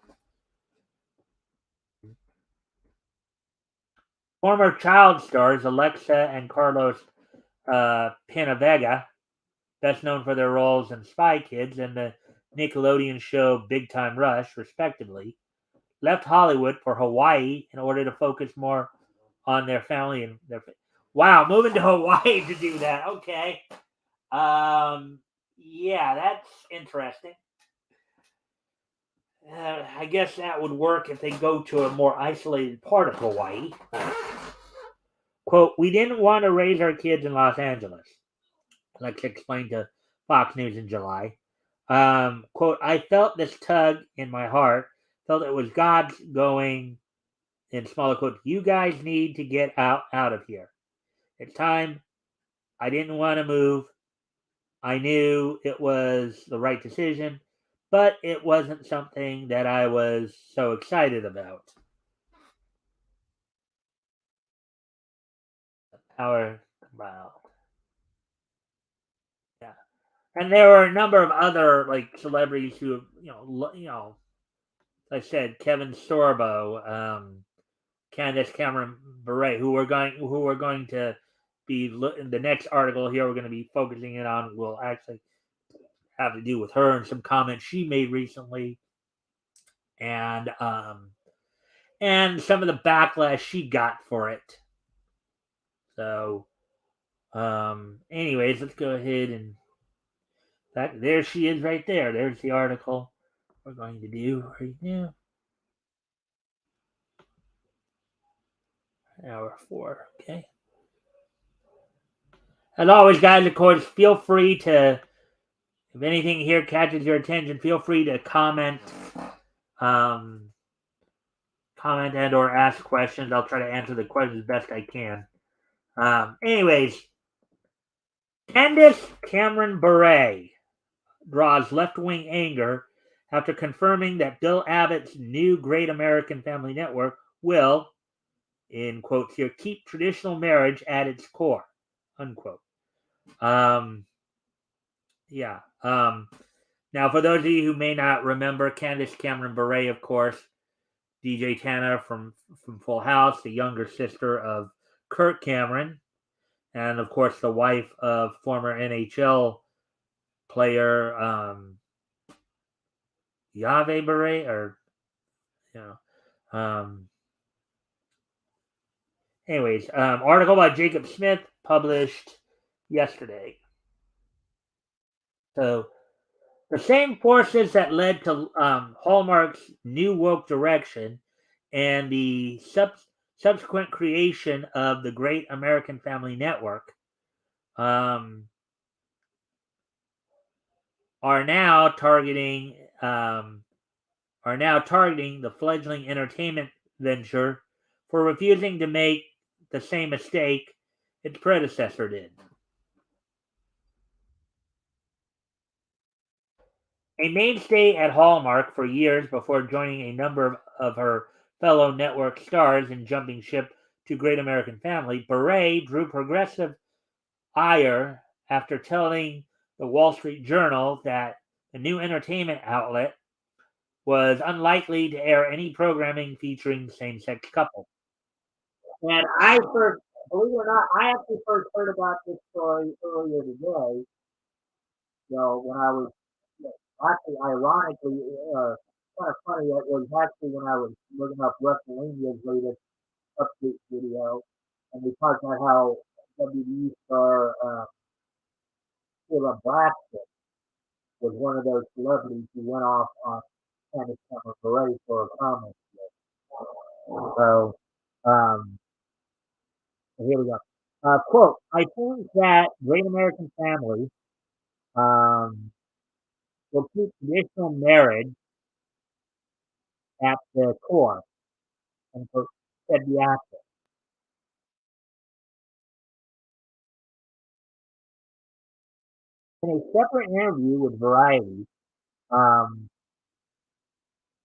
Former child stars Alexa and Carlos Pinavega, best known for their roles in Spy Kids and the Nickelodeon show Big Time Rush, respectively, left Hollywood for Hawaii in order to focus more on their family and their. Wow, moving to Hawaii to do that. Okay. Yeah, that's interesting. I guess that would work if they go to a more isolated part of Hawaii. Quote, we didn't want to raise our kids in Los Angeles, Lex explained to Fox News in July. Quote, I felt this tug in my heart, felt it was God going, in smaller quotes, you guys need to get out of here. It's time. I didn't want to move. I knew it was the right decision, but it wasn't something that I was so excited about. Wow. Yeah. And there were a number of other like celebrities who, like I said, Kevin Sorbo, Candace Cameron Bure, who we're going to be in the next article here. We're going to be focusing in on will actually have to do with her and some comments she made recently, and some of the backlash she got for it. So, anyways, let's go ahead and there she is right there. There's the article we're going to do right now. Hour 4, okay. As always, guys, of course, feel free to, if anything here catches your attention, feel free to comment and or ask questions. I'll try to answer the questions best I can. Anyways, Candace Cameron Bure draws left-wing anger after confirming that Bill Abbott's new Great American Family Network will, in quotes here, keep traditional marriage at its core, unquote. Yeah. Now, for those of you who may not remember, Candace Cameron Bure, of course, DJ Tanner from Full House, the younger sister of Kirk Cameron, and of course the wife of former NHL player Yave Beret, or you know. Anyways, article by Jacob Smith published yesterday. So the same forces that led to Hallmark's new woke direction and the subsequent creation of the Great American Family Network are now targeting the fledgling entertainment venture for refusing to make the same mistake its predecessor did. A mainstay at Hallmark for years before joining a number of her fellow network stars in jumping ship to Great American Family, Beret drew progressive ire after telling the Wall Street Journal that the new entertainment outlet was unlikely to air any programming featuring same-sex couples. And believe it or not, I actually first heard about this story earlier today. When I was actually, ironically, kind of funny. It was actually when I was looking up WrestleMania's latest update video, and they talked about how WWE star Sheila Blackson was one of those celebrities who went off on Candace Cameron Bure for a comment. So, um, here we go. Quote, I think that Great American Family um, will keep traditional marriage at the core, and said the actor. In a separate interview with Variety, um,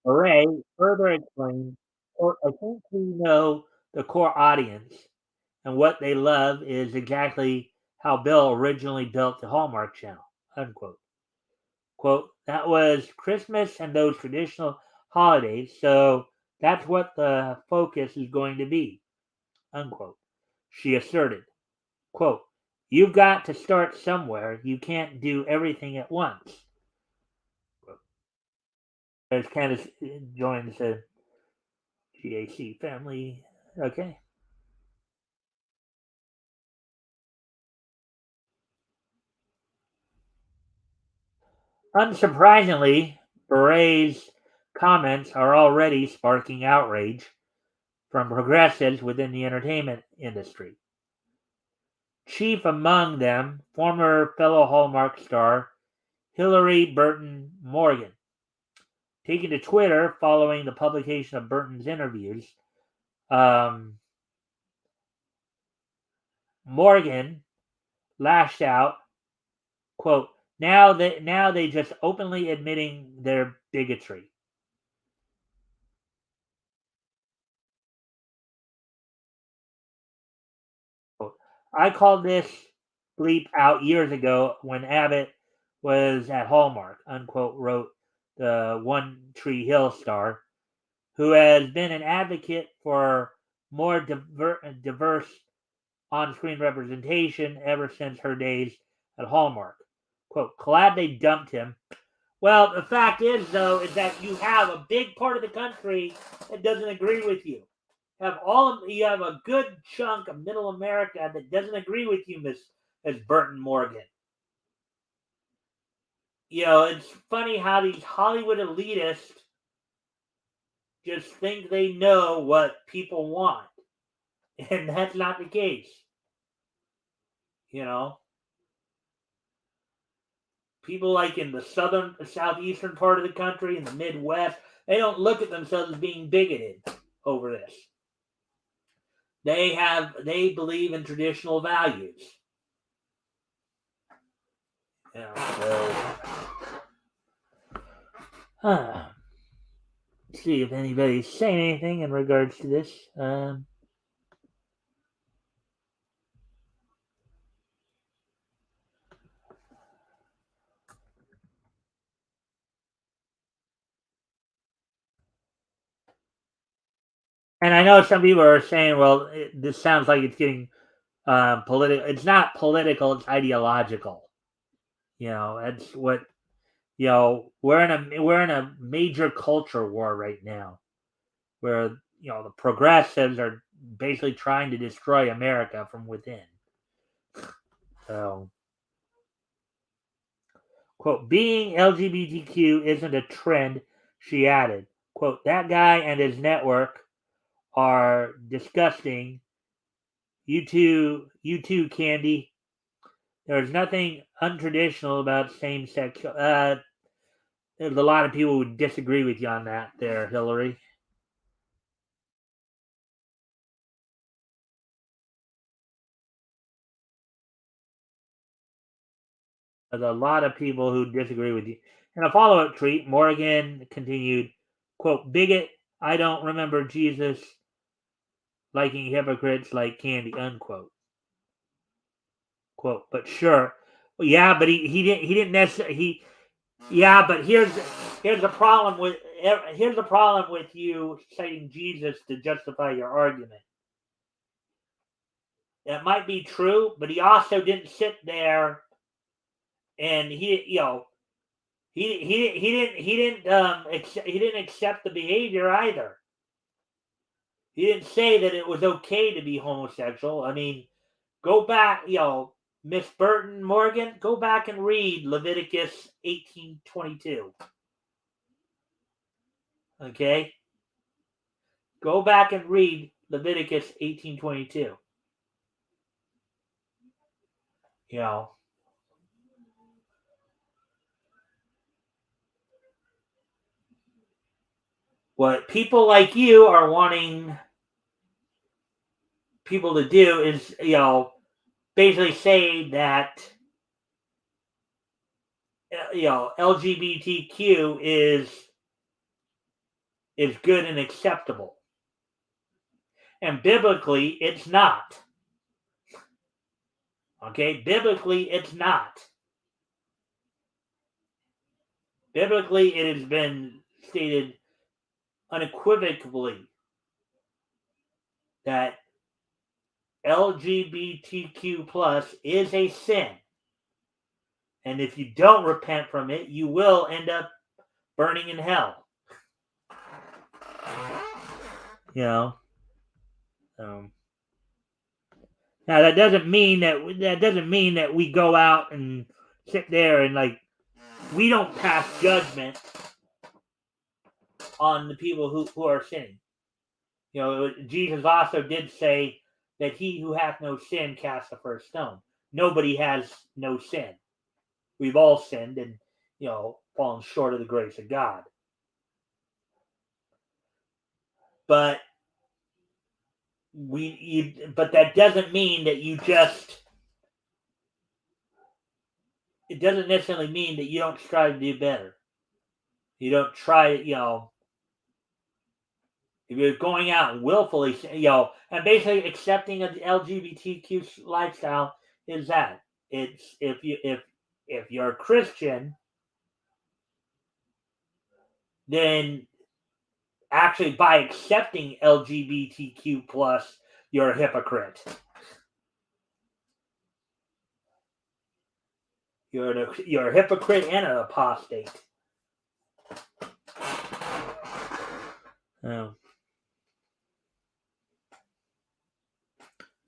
Bure further explained, quote, I think we know the core audience, and what they love is exactly how Bill originally built the Hallmark Channel, unquote. Quote, that was Christmas and those traditional holidays, so that's what the focus is going to be, unquote. She asserted, quote, you've got to start somewhere. You can't do everything at once. As Candace joins the GAC family. Okay. Unsurprisingly, Beret's comments are already sparking outrage from progressives within the entertainment industry. Chief among them, former fellow Hallmark star Hillary Burton Morgan. Taking to Twitter following the publication of Burton's interviews, Morgan lashed out, quote, now they just openly admitting their bigotry. Quote, I called this bleep out years ago when Abbott was at Hallmark, unquote, wrote the One Tree Hill star, who has been an advocate for more diverse on-screen representation ever since her days at Hallmark. Quote, glad they dumped him. Well, the fact is, though, is that you have a big part of the country that doesn't agree with you. You have a good chunk of middle America that doesn't agree with you, Miss Burton Morgan. It's funny how these Hollywood elitists just think they know what people want. And that's not the case. You know? People like in the southeastern part of the country, in the Midwest, they don't look at themselves as being bigoted over this. They believe in traditional values. So, see if anybody's saying anything in regards to this. And I know some people are saying, well, this sounds like it's getting political. It's not political, it's ideological. That's what we're in a major culture war right now, where the progressives are basically trying to destroy America from within. So, quote, being LGBTQ isn't a trend, she added. Quote, that guy and his network are disgusting. You too, Candy. There's nothing untraditional about same-sex. There's a lot of people who disagree with you on that there, Hillary. There's a lot of people who disagree with you. In a follow-up tweet, Morgan continued, quote, bigot, I don't remember Jesus liking hypocrites like Candy, unquote. Quote, but sure. Yeah, but he didn't necessarily yeah, but here's the problem with you citing Jesus to justify your argument. That might be true, but he also didn't sit there and he didn't accept the behavior either. He didn't say that it was okay to be homosexual. I mean, go back, Miss Burton Morgan, go back and read Leviticus 18:22. Okay? Go back and read Leviticus 18:22. You know, what people like you are wanting people to do is, basically say that LGBTQ is good and acceptable. And biblically, it's not. Okay? Biblically, it's not. Biblically, it has been stated unequivocally that LGBTQ plus is a sin. And if you don't repent from it, you will end up burning in hell. You know? Now that doesn't mean that we go out and sit there and we don't pass judgment on the people who are sinning. Jesus also did say that he who hath no sin cast the first stone. Nobody has no sin. We've all sinned and fallen short of the grace of God. But but that doesn't mean that you just. It doesn't necessarily mean that you don't strive to do better. You don't try, if you're going out willfully, and basically accepting an LGBTQ lifestyle is that it's if you're a Christian, then actually by accepting LGBTQ plus, you're a hypocrite. You're a hypocrite and an apostate.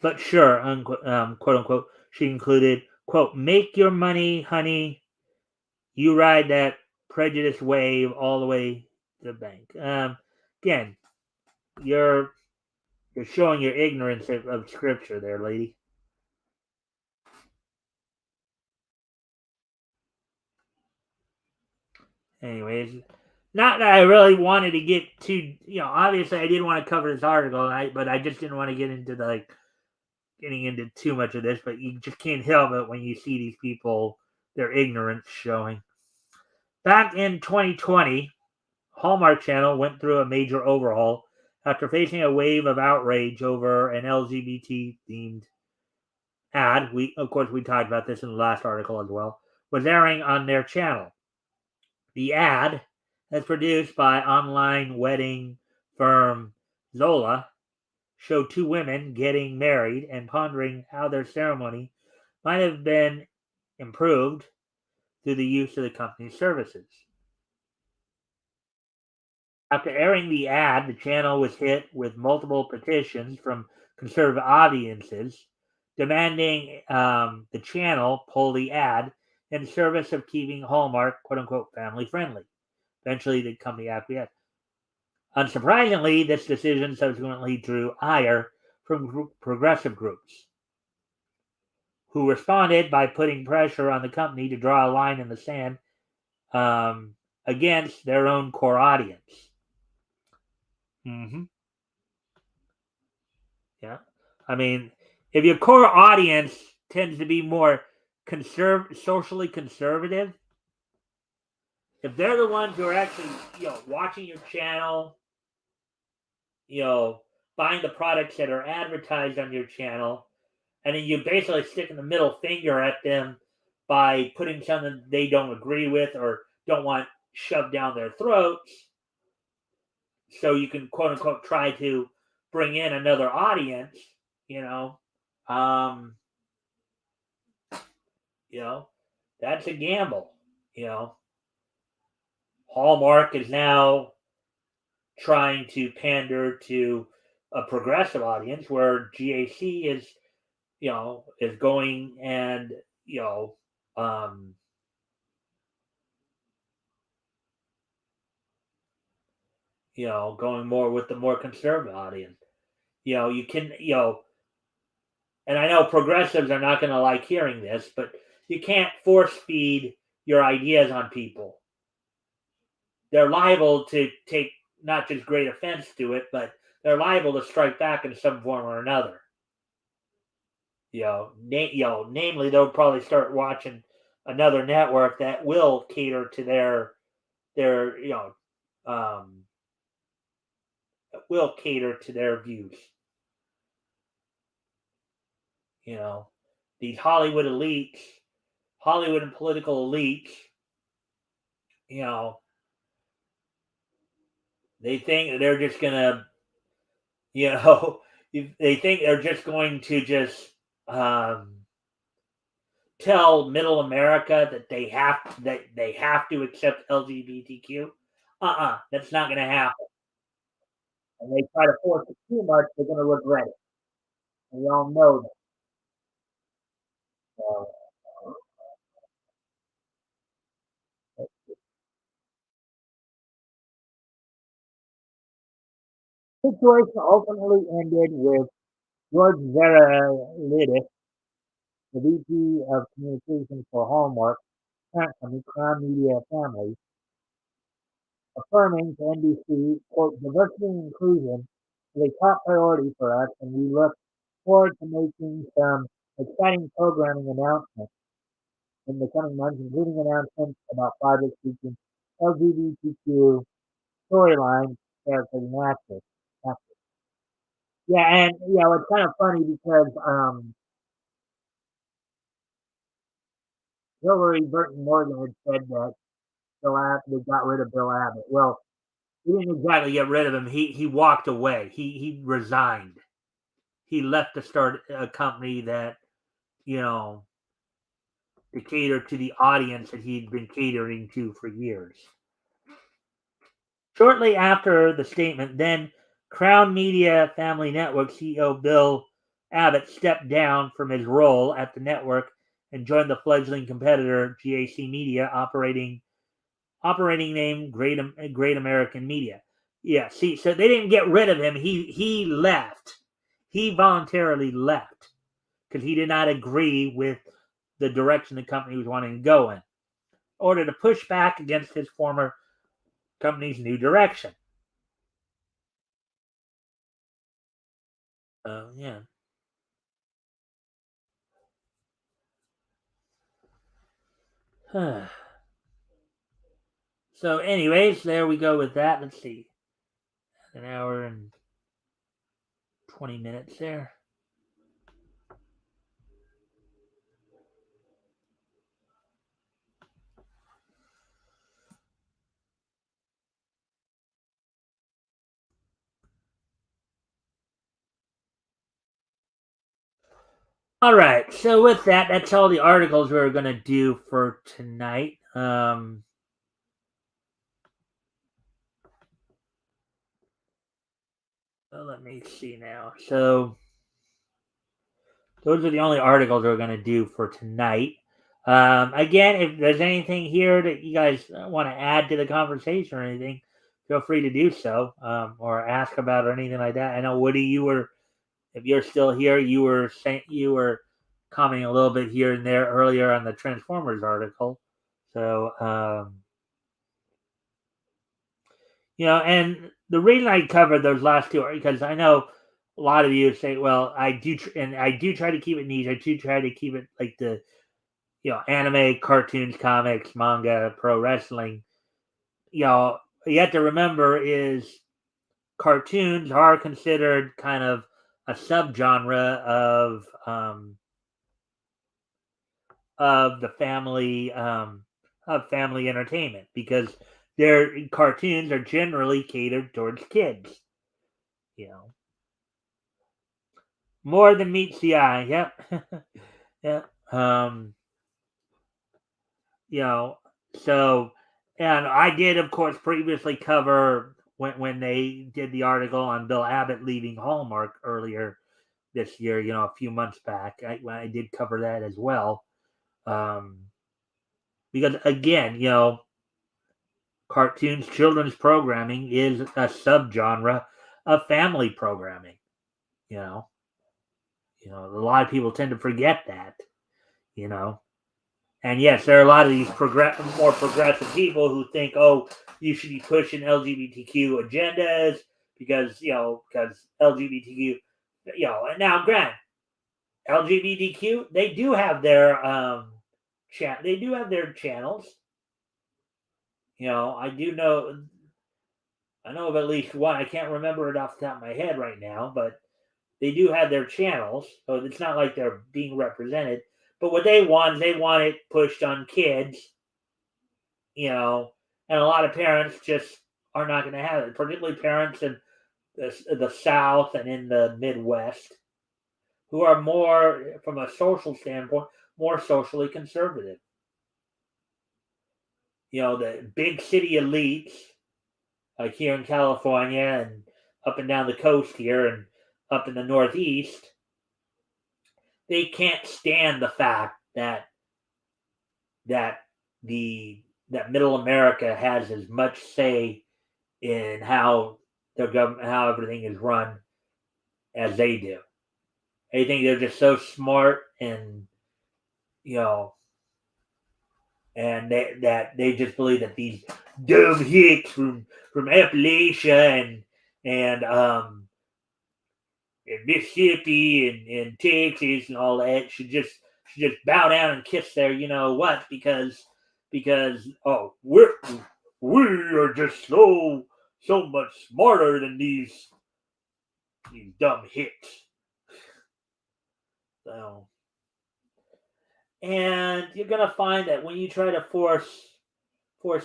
But sure, quote unquote, she included, quote, make your money, honey. You ride that prejudice wave all the way to the bank. Again, you're showing your ignorance of scripture there, lady. Anyways, not that I really wanted to get too, obviously I didn't want to cover this article, but I just didn't want to get into getting into too much of this, but you just can't help it when you see these people, their ignorance showing. Back in 2020, Hallmark Channel went through a major overhaul after facing a wave of outrage over an LGBT-themed ad. We talked about this in the last article as well, was airing on their channel. The ad, as produced by online wedding firm Zola, showed two women getting married and pondering how their ceremony might have been improved through the use of the company's services. After airing the ad, the channel was hit with multiple petitions from conservative audiences demanding the channel pull the ad in service of keeping Hallmark "quote unquote" family friendly. Eventually, the company acquiesced. Unsurprisingly, this decision subsequently drew ire from progressive groups, who responded by putting pressure on the company to draw a line in the sand against their own core audience. Mm-hmm. Yeah. I mean, if your core audience tends to be more socially conservative, if they're the ones who are actually, watching your channel, you know, buying the products that are advertised on your channel, and then you basically sticking the middle finger at them by putting something they don't agree with or don't want shoved down their throats, so you can quote unquote try to bring in another audience, you know. Um, You know, that's a gamble. You know, Hallmark is now trying to pander to a progressive audience, where GAC is, is going and you know, um, going more with the more conservative audience. You can, and I know progressives are not going to like hearing this, but you can't force feed your ideas on people. They're liable to take not just great offense to it, but they're liable to strike back in some form or another. Namely, they'll probably start watching another network that will cater to their will cater to their views. You know, these Hollywood and political elites. You know, they think they're just gonna, you know, they think they're just going to just tell middle America that they have to accept LGBTQ. That's not going to happen. And they try to force it too much, they're going to regret it. We all know that. So, the situation ultimately ended with George Verilidis, the VP of Communications for Hallmark, parent company Crown Media Family, affirming to NBC, quote, "Diversity and inclusion is a top priority for us, and we look forward to making some exciting programming announcements in the coming months, including announcements about projects featuring LGBTQ storylines, characters, and actors." Yeah, and it's kind of funny because Hillary Burton Morgan had said that they got rid of Bill Abbott. Well, he didn't exactly get rid of him. He walked away. He resigned. He left to start a company that you know to cater to the audience that he'd been catering to for years. Shortly after the statement, then Crown Media Family Network CEO Bill Abbott stepped down from his role at the network and joined the fledgling competitor GAC Media, operating name Great American Media. Yeah, see, so they didn't get rid of him. He left. He voluntarily left because he did not agree with the direction the company was wanting to go in order to push back against his former company's new direction. Yeah. So, anyways, there we go with that. Let's see, an hour and 20 minutes there. All right. So with that, that's all the articles we're going to do for tonight. Let me see now. So those are the only articles we're going to do for tonight. Again, if there's anything here that you guys want to add to the conversation or anything, feel free to do so, or ask about or anything like that. I know Woody, if you're still here, you were commenting a little bit here and there earlier on the Transformers article. So, and the reason I covered those last two are because I know a lot of you say, well, and I do try to keep it niche. I do try to keep it like the, anime, cartoons, comics, manga, pro wrestling. You have to remember is cartoons are considered kind of a subgenre of the family entertainment because their cartoons are generally catered towards kids. You know, more than meets the eye. Yep. Yeah. You know, so and I did, of course, previously cover when they did the article on Bill Abbott leaving Hallmark earlier this year. A few months back, I did cover that as well. Um, because again, cartoons, children's programming is a subgenre of family programming. You know, a lot of people tend to forget that. You know, And yes, there are a lot of these more progressive people who think, oh, you should be pushing LGBTQ agendas because LGBTQ, And now, granted, LGBTQ, they do have their they do have their channels. I know of at least one. I can't remember it off the top of my head right now, but they do have their channels, so it's not like they're being represented. But what they want is they want it pushed on kids, and a lot of parents just are not going to have it, particularly parents in the South and in the Midwest who are more, from a social standpoint, more socially conservative. The big city elites, like here in California and up and down the coast here and up in the Northeast, they can't stand the fact that that middle America has as much say in how their government, how everything is run, as they do. They think they're just so smart, and you know, and they just believe that these dumb hicks from Appalachia and Mississippi and Texas and all that should just bow down and kiss their what because we are just so much smarter than these dumb hicks. So, and you're gonna find that when you try to force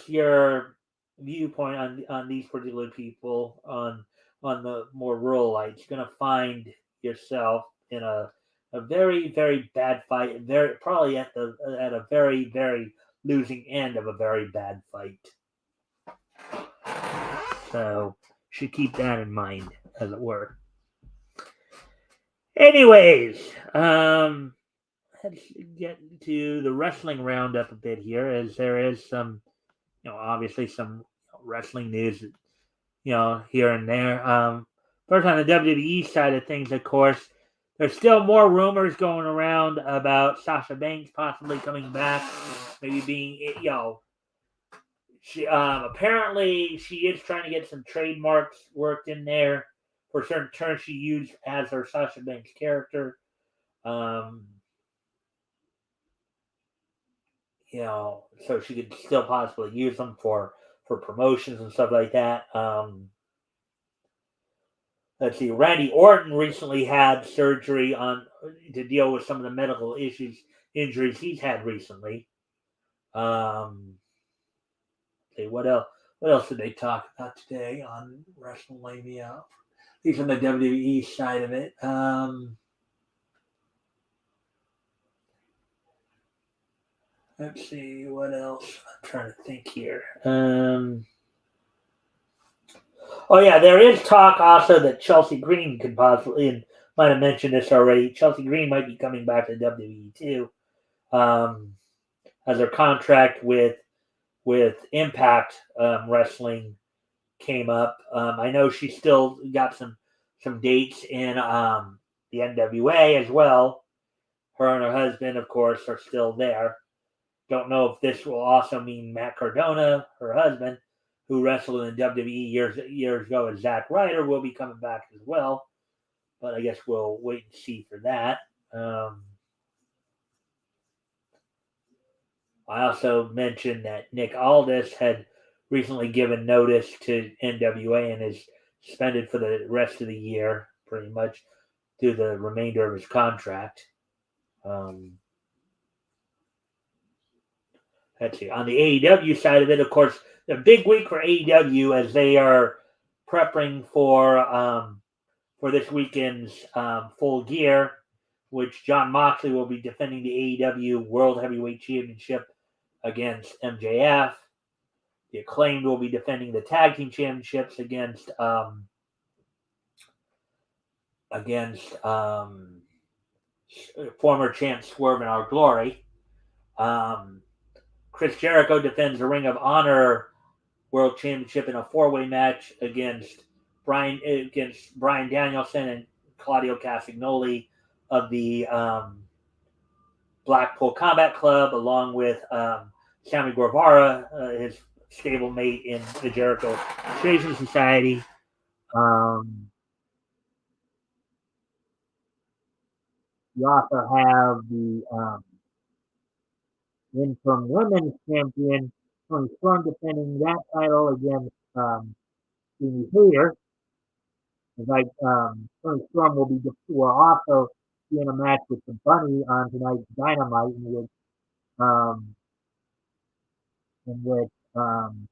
your viewpoint on these particular people on the more rural lights, you're gonna find yourself in a very very bad fight, very probably at a very very losing end of a very bad fight. So should keep that in mind, as it were. Anyways, let's get to the wrestling roundup a bit here, as there is some, obviously some wrestling news, here and there. First, on the WWE side of things, of course, there's still more rumors going around about Sasha Banks possibly coming back, maybe being, apparently she is trying to get some trademarks worked in there for certain terms she used as her Sasha Banks character. Um, so she could still possibly use them for promotions and stuff like that. Let's see. Randy Orton recently had surgery to deal with some of the medical injuries he's had recently. See what else? What else did they talk about today on WrestleMania? At least on the WWE side of it. Let's see what else. I'm trying to think here. Oh yeah, there is talk also that Chelsea Green could possibly, and might have mentioned this already. Chelsea Green might be coming back to WWE too, as her contract with Impact Wrestling came up. I know she still got some dates in the NWA as well. Her and her husband, of course, are still there. Don't know if this will also mean Matt Cardona, her husband, who wrestled in the WWE years ago as Zack Ryder, will be coming back as well. But I guess we'll wait and see for that. I also mentioned that Nick Aldis had recently given notice to NWA and is suspended for the rest of the year, pretty much, through the remainder of his contract. Let's see. On the AEW side of it, of course, the big week for AEW as they are prepping for this weekend's Full Gear, which Jon Moxley will be defending the AEW World Heavyweight Championship against MJF. The Acclaimed will be defending the Tag Team Championships against former champ Swerve and Our Glory. Chris Jericho defends the Ring of Honor World Championship in a four-way match against Brian Danielson and Claudio Castagnoli of the Blackpool Combat Club, along with Sammy Guevara, his stablemate in the Jericho Appreciation Society. You also have the interim women's champion, Tony Storm, defending that title against Jamie Hayter. Like Tony Storm will also be in a match with the Bunny on tonight's Dynamite, um, in which um,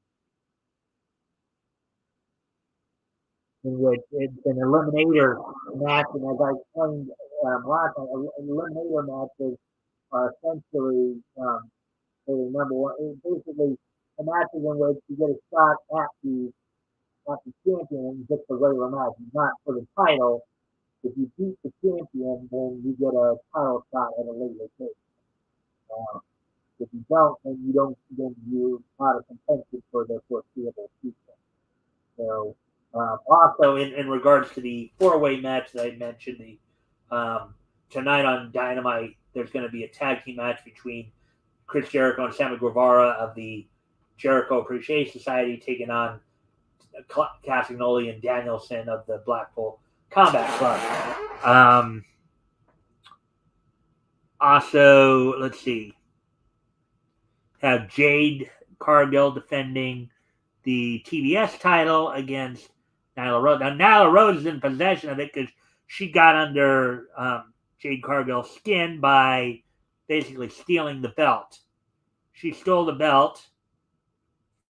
it's an eliminator match, and as I explained last time, eliminator matches are essentially number one. It's basically a match in which you get a shot at the champion and just a regular match, not for the title. If you beat the champion, then you get a title shot at a later date. Uh, if you don't, then you're out of contention for the foreseeable future. So, also in regards to the four-way match that I mentioned, tonight on Dynamite, there's going to be a tag team match between Chris Jericho and Sammy Guevara of the Jericho Appreciation Society taking on Castagnoli and Danielson of the Blackpool Combat Club. Also, let's see. Have Jade Cargill defending the TBS title against Nyla Rose. Now, Nyla Rose is in possession of it because she got under Jade Cargill's skin by basically stealing the belt. She stole the belt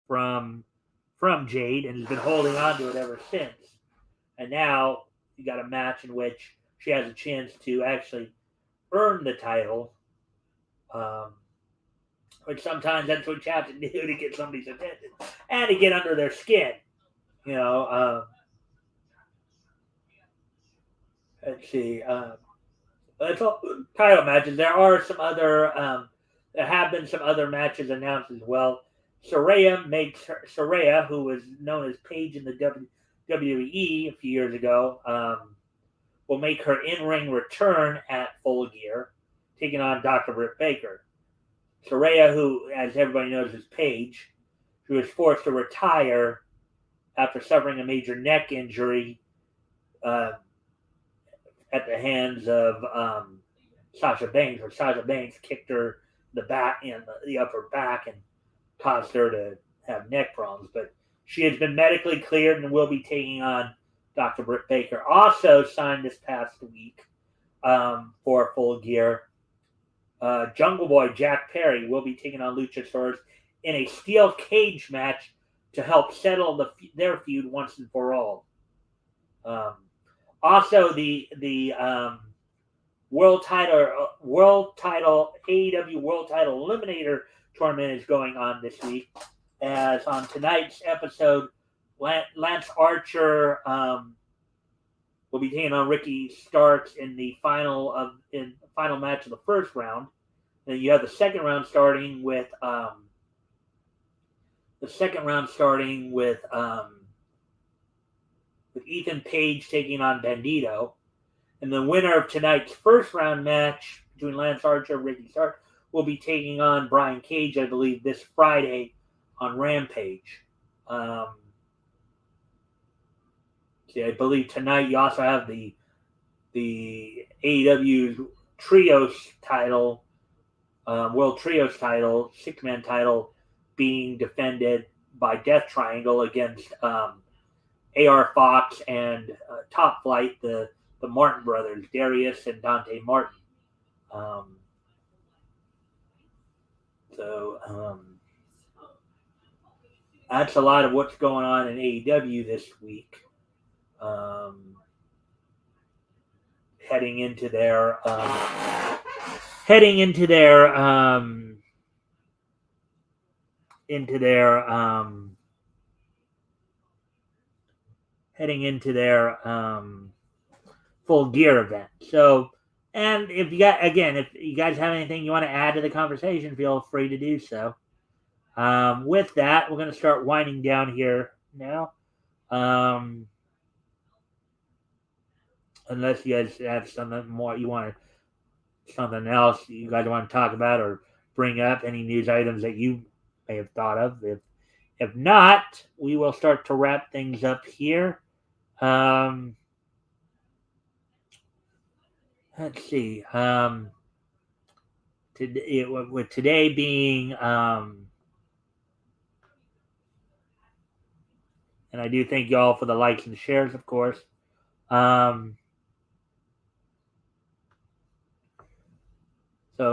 from Jade and has been holding on to it ever since. And now you got a match in which she has a chance to actually earn the title, which sometimes that's what you have to do to get somebody's attention and to get under their skin. You know, let's see. That's all title matches. There are some other. There have been some other matches announced as well. Saraya, who was known as Paige in the WWE a few years ago, will make her in-ring return at Full Gear, taking on Dr. Britt Baker. Saraya, who, as everybody knows, is Paige, who was forced to retire after suffering a major neck injury at the hands of Sasha Banks, where Sasha Banks kicked her the back and the upper back and caused her to have neck problems. But she has been medically cleared and will be taking on Dr. Britt Baker. Also signed this past week for Full Gear. Jungle Boy Jack Perry will be taking on Luchasaurus in a steel cage match to help settle their feud once and for all. Also, the World title AEW World Title Eliminator tournament is going on this week. As on tonight's episode, Lance Archer will be taking on Ricky Starks in the final match of the first round. Then you have the second round starting with Ethan Page taking on Bandito. And the winner of tonight's first round match between Lance Archer and Ricky Starks will be taking on Brian Cage, I believe, this Friday on Rampage. I believe tonight you also have the AEW Trios title, World Trios title, 6-man title, being defended by Death Triangle against AR Fox and Top Flight, the Martin brothers, Darius and Dante Martin. That's a lot of what's going on in AEW this week. Heading into their Full Gear event. So, and if you guys have anything you want to add to the conversation, feel free to do so. With that, we're going to start winding down here now. Unless you guys have something else you guys want to talk about or bring up, any news items that you may have thought of. If not, we will start to wrap things up here. Let's see. Today being, and I do thank y'all for the likes and shares, of course. So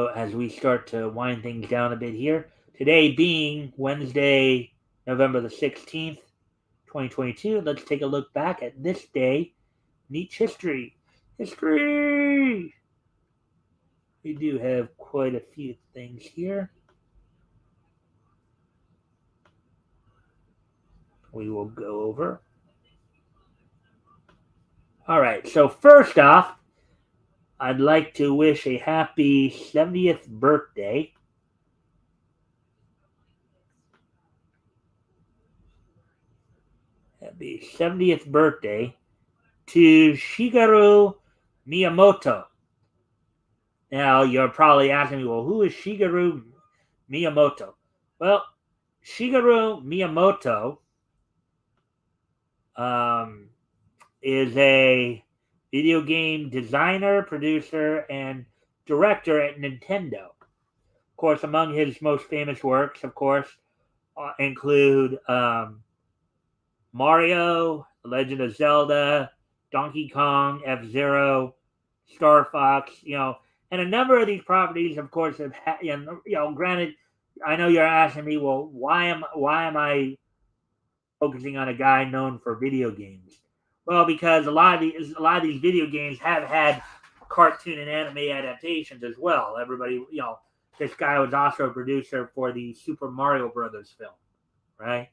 as we start to wind things down a bit here, today being Wednesday, November the 16th, 2022, let's take a look back at this day. Niche history. We do have quite a few things here. We will go over. All right, so first off, I'd like to wish a happy 70th birthday to Shigeru Miyamoto. Now, you're probably asking me, well, who is Shigeru Miyamoto? Well, Shigeru Miyamoto is a video game designer, producer, and director at Nintendo. Of course, among his most famous works, of course, include Mario, The Legend of Zelda, Donkey Kong, F-Zero, Star Fox, and a number of these properties, of course, have granted, I know you're asking me, well, why am I focusing on a guy known for video games? Well, because a lot of these video games have had cartoon and anime adaptations as well. Everybody, this guy was also a producer for the Super Mario Brothers film, right?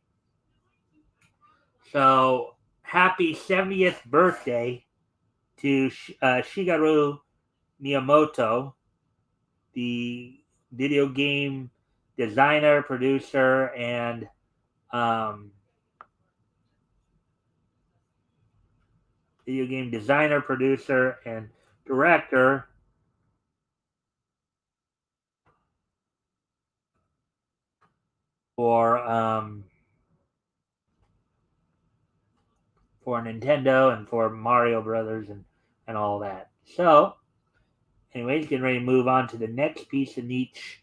So, happy 70th birthday to Shigeru Miyamoto, the video game designer, producer, and director for Nintendo and for Mario Brothers and all that. So, anyways, getting ready to move on to the next piece of niche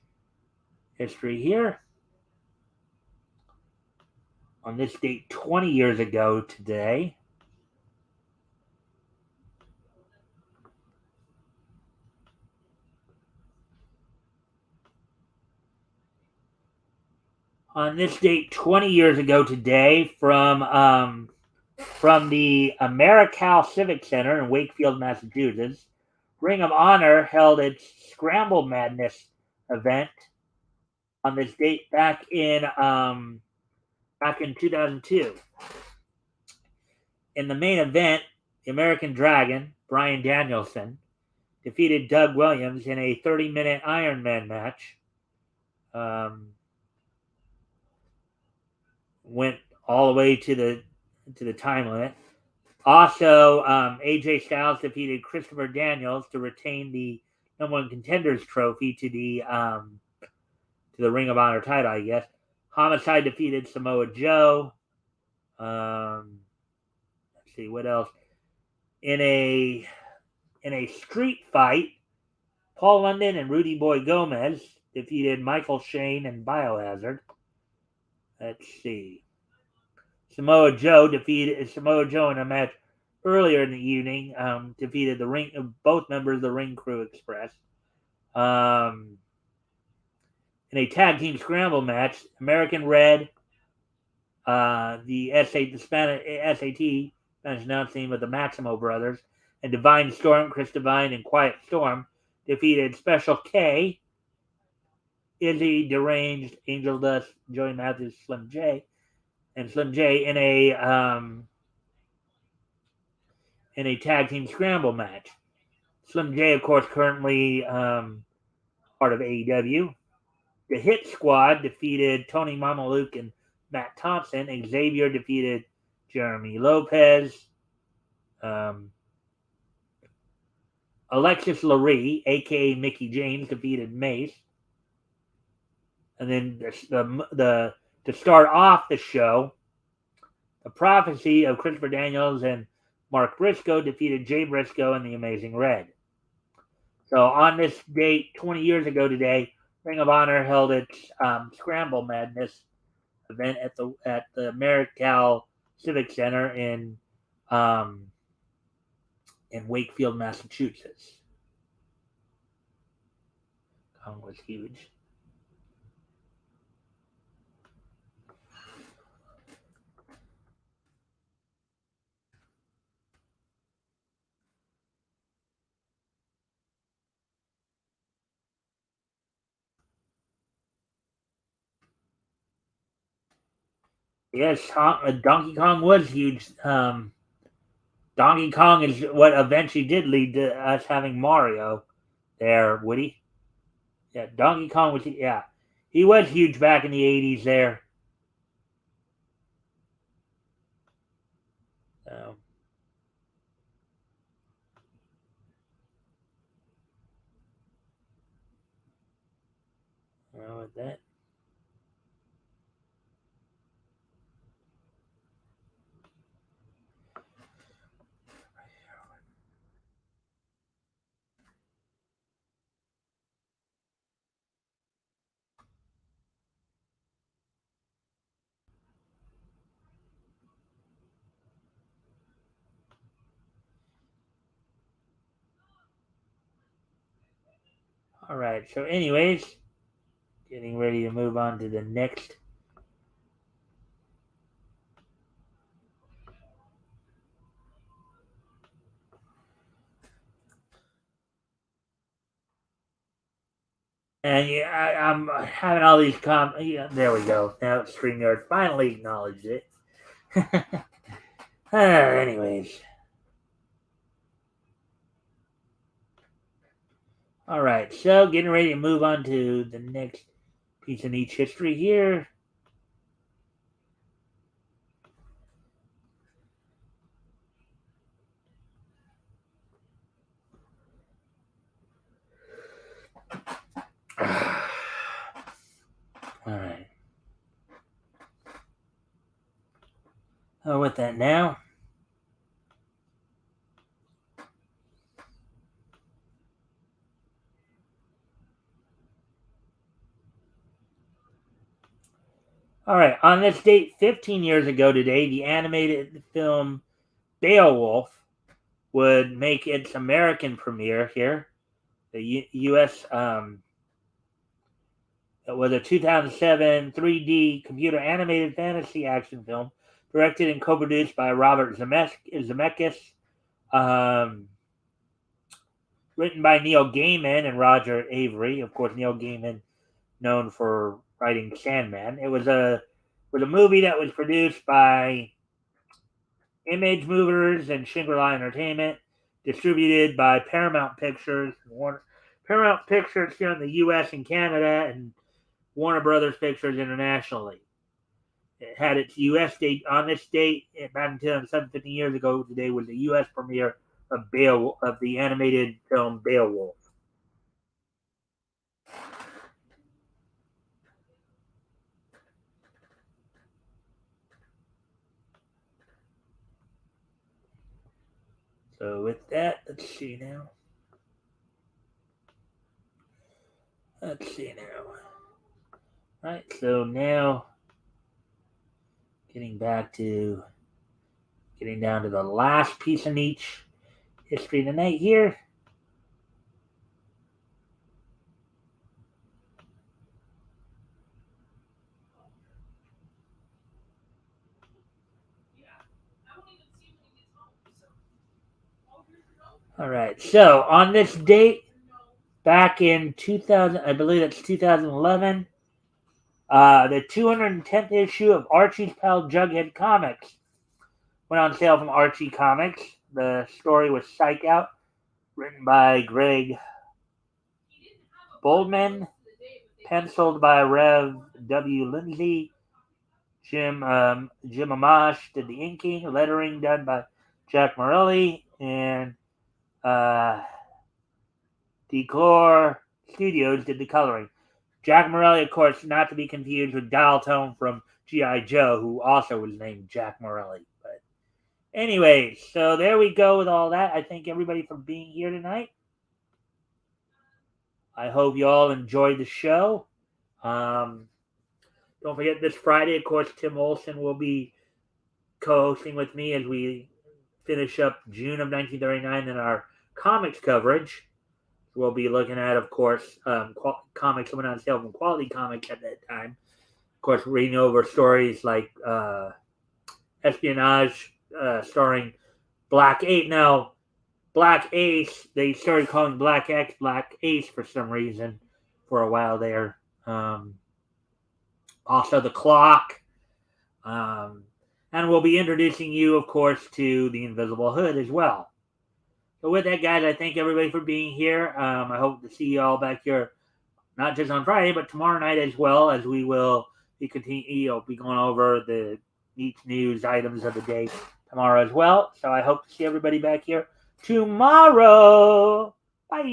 history here. On this date 20 years ago today, from the AmeriCal Civic Center in Wakefield, Massachusetts, Ring of Honor held its Scramble Madness event on this date back in 2002. In the main event, the American Dragon, Bryan Danielson, defeated Doug Williams in a 30-minute Iron Man match. Went all the way to the time limit. Also, AJ Styles defeated Christopher Daniels to retain the #1 Contenders trophy to the Ring of Honor title, I guess. Homicide defeated Samoa Joe. Let's see what else. In a street fight, Paul London and Rudy Boy Gomez defeated Michael Shane and Biohazard. Let's see. Samoa Joe in a match earlier in the evening. Defeated both members of the Ring Crew Express. In a tag team scramble match, American Red, the SAT Spanish announce team of the Maximo Brothers, and Divine Storm, Chris Divine, and Quiet Storm defeated Special K, Izzy, Deranged, Angel Dust, Joey Matthews, Slim J, in a tag team scramble match. Slim J, of course, currently part of AEW. The Hit Squad defeated Tony Mamaluke and Matt Thompson. Xavier defeated Jeremy Lopez. Alexis Lurie, a.k.a. Mickey James, defeated Mace. And then to start off the show, the Prophecy of Christopher Daniels and Mark Briscoe defeated Jay Briscoe and the Amazing Red. So on this date, 20 years ago today, Ring of Honor held its Scramble Madness event at the Marical Civic Center in Wakefield, Massachusetts. Kong was huge. Yes, Donkey Kong was huge. Donkey Kong is what eventually did lead to us having Mario there, Woody. Yeah, Donkey Kong was, yeah. He was huge back in the 80s there. So. Well, with that. All right. So, anyways, getting ready to move on to the next. And yeah, I'm having all these Yeah, there we go. Now StreamYard finally acknowledged it. Anyways. All right. So, getting ready to move on to the next piece of niche history here. All right. With that now. All right. On this date, 15 years ago today, the animated film Beowulf would make its American premiere here. The U.S. It was a 2007 3D computer animated fantasy action film directed and co-produced by Robert Zemeckis. written by Neil Gaiman and Roger Avery. Of course, Neil Gaiman, known for writing Sandman. It was a movie that was produced by Image Movers and Shangri-La Entertainment, distributed by Paramount Pictures, Paramount Pictures here in the U.S. and Canada, and Warner Brothers Pictures internationally. It had its U.S. date on this date back in 2007, 15 years ago. Today was the U.S. premiere of the animated film Beowulf. So with that, let's see now. Right, so now getting down to the last piece of niche history tonight here. All right, so on this date, back in 2000, I believe it's 2011, the 210th issue of Archie's Pal Jughead Comics went on sale from Archie Comics. The story was Psych Out, written by Greg Boldman, penciled by Rev W. Lindsay. Jim Amash did the inking, lettering done by Jack Morelli, and Decor Studios did the coloring. Jack Morelli, of course, not to be confused with Dial Tone from G.I. Joe, who also was named Jack Morelli. But anyway, so there we go with all that. I thank everybody for being here tonight. I hope you all enjoyed the show. Don't forget, this Friday, of course, Tim Olson will be co-hosting with me as we finish up June of 1939 in our comics coverage. We'll be looking at, of course, comics coming on sale from Quality Comics at that time. Of course, reading over stories like Espionage, starring Black Ace. Now, Black Ace, they started calling Black X Black Ace for some reason for a while there. Also, The Clock. And we'll be introducing you, of course, to The Invisible Hood as well. So with that, guys, I thank everybody for being here. I hope to see you all back here, not just on Friday, but tomorrow night as well, as we will be going over the each news items of the day tomorrow as well. So I hope to see everybody back here tomorrow. Bye.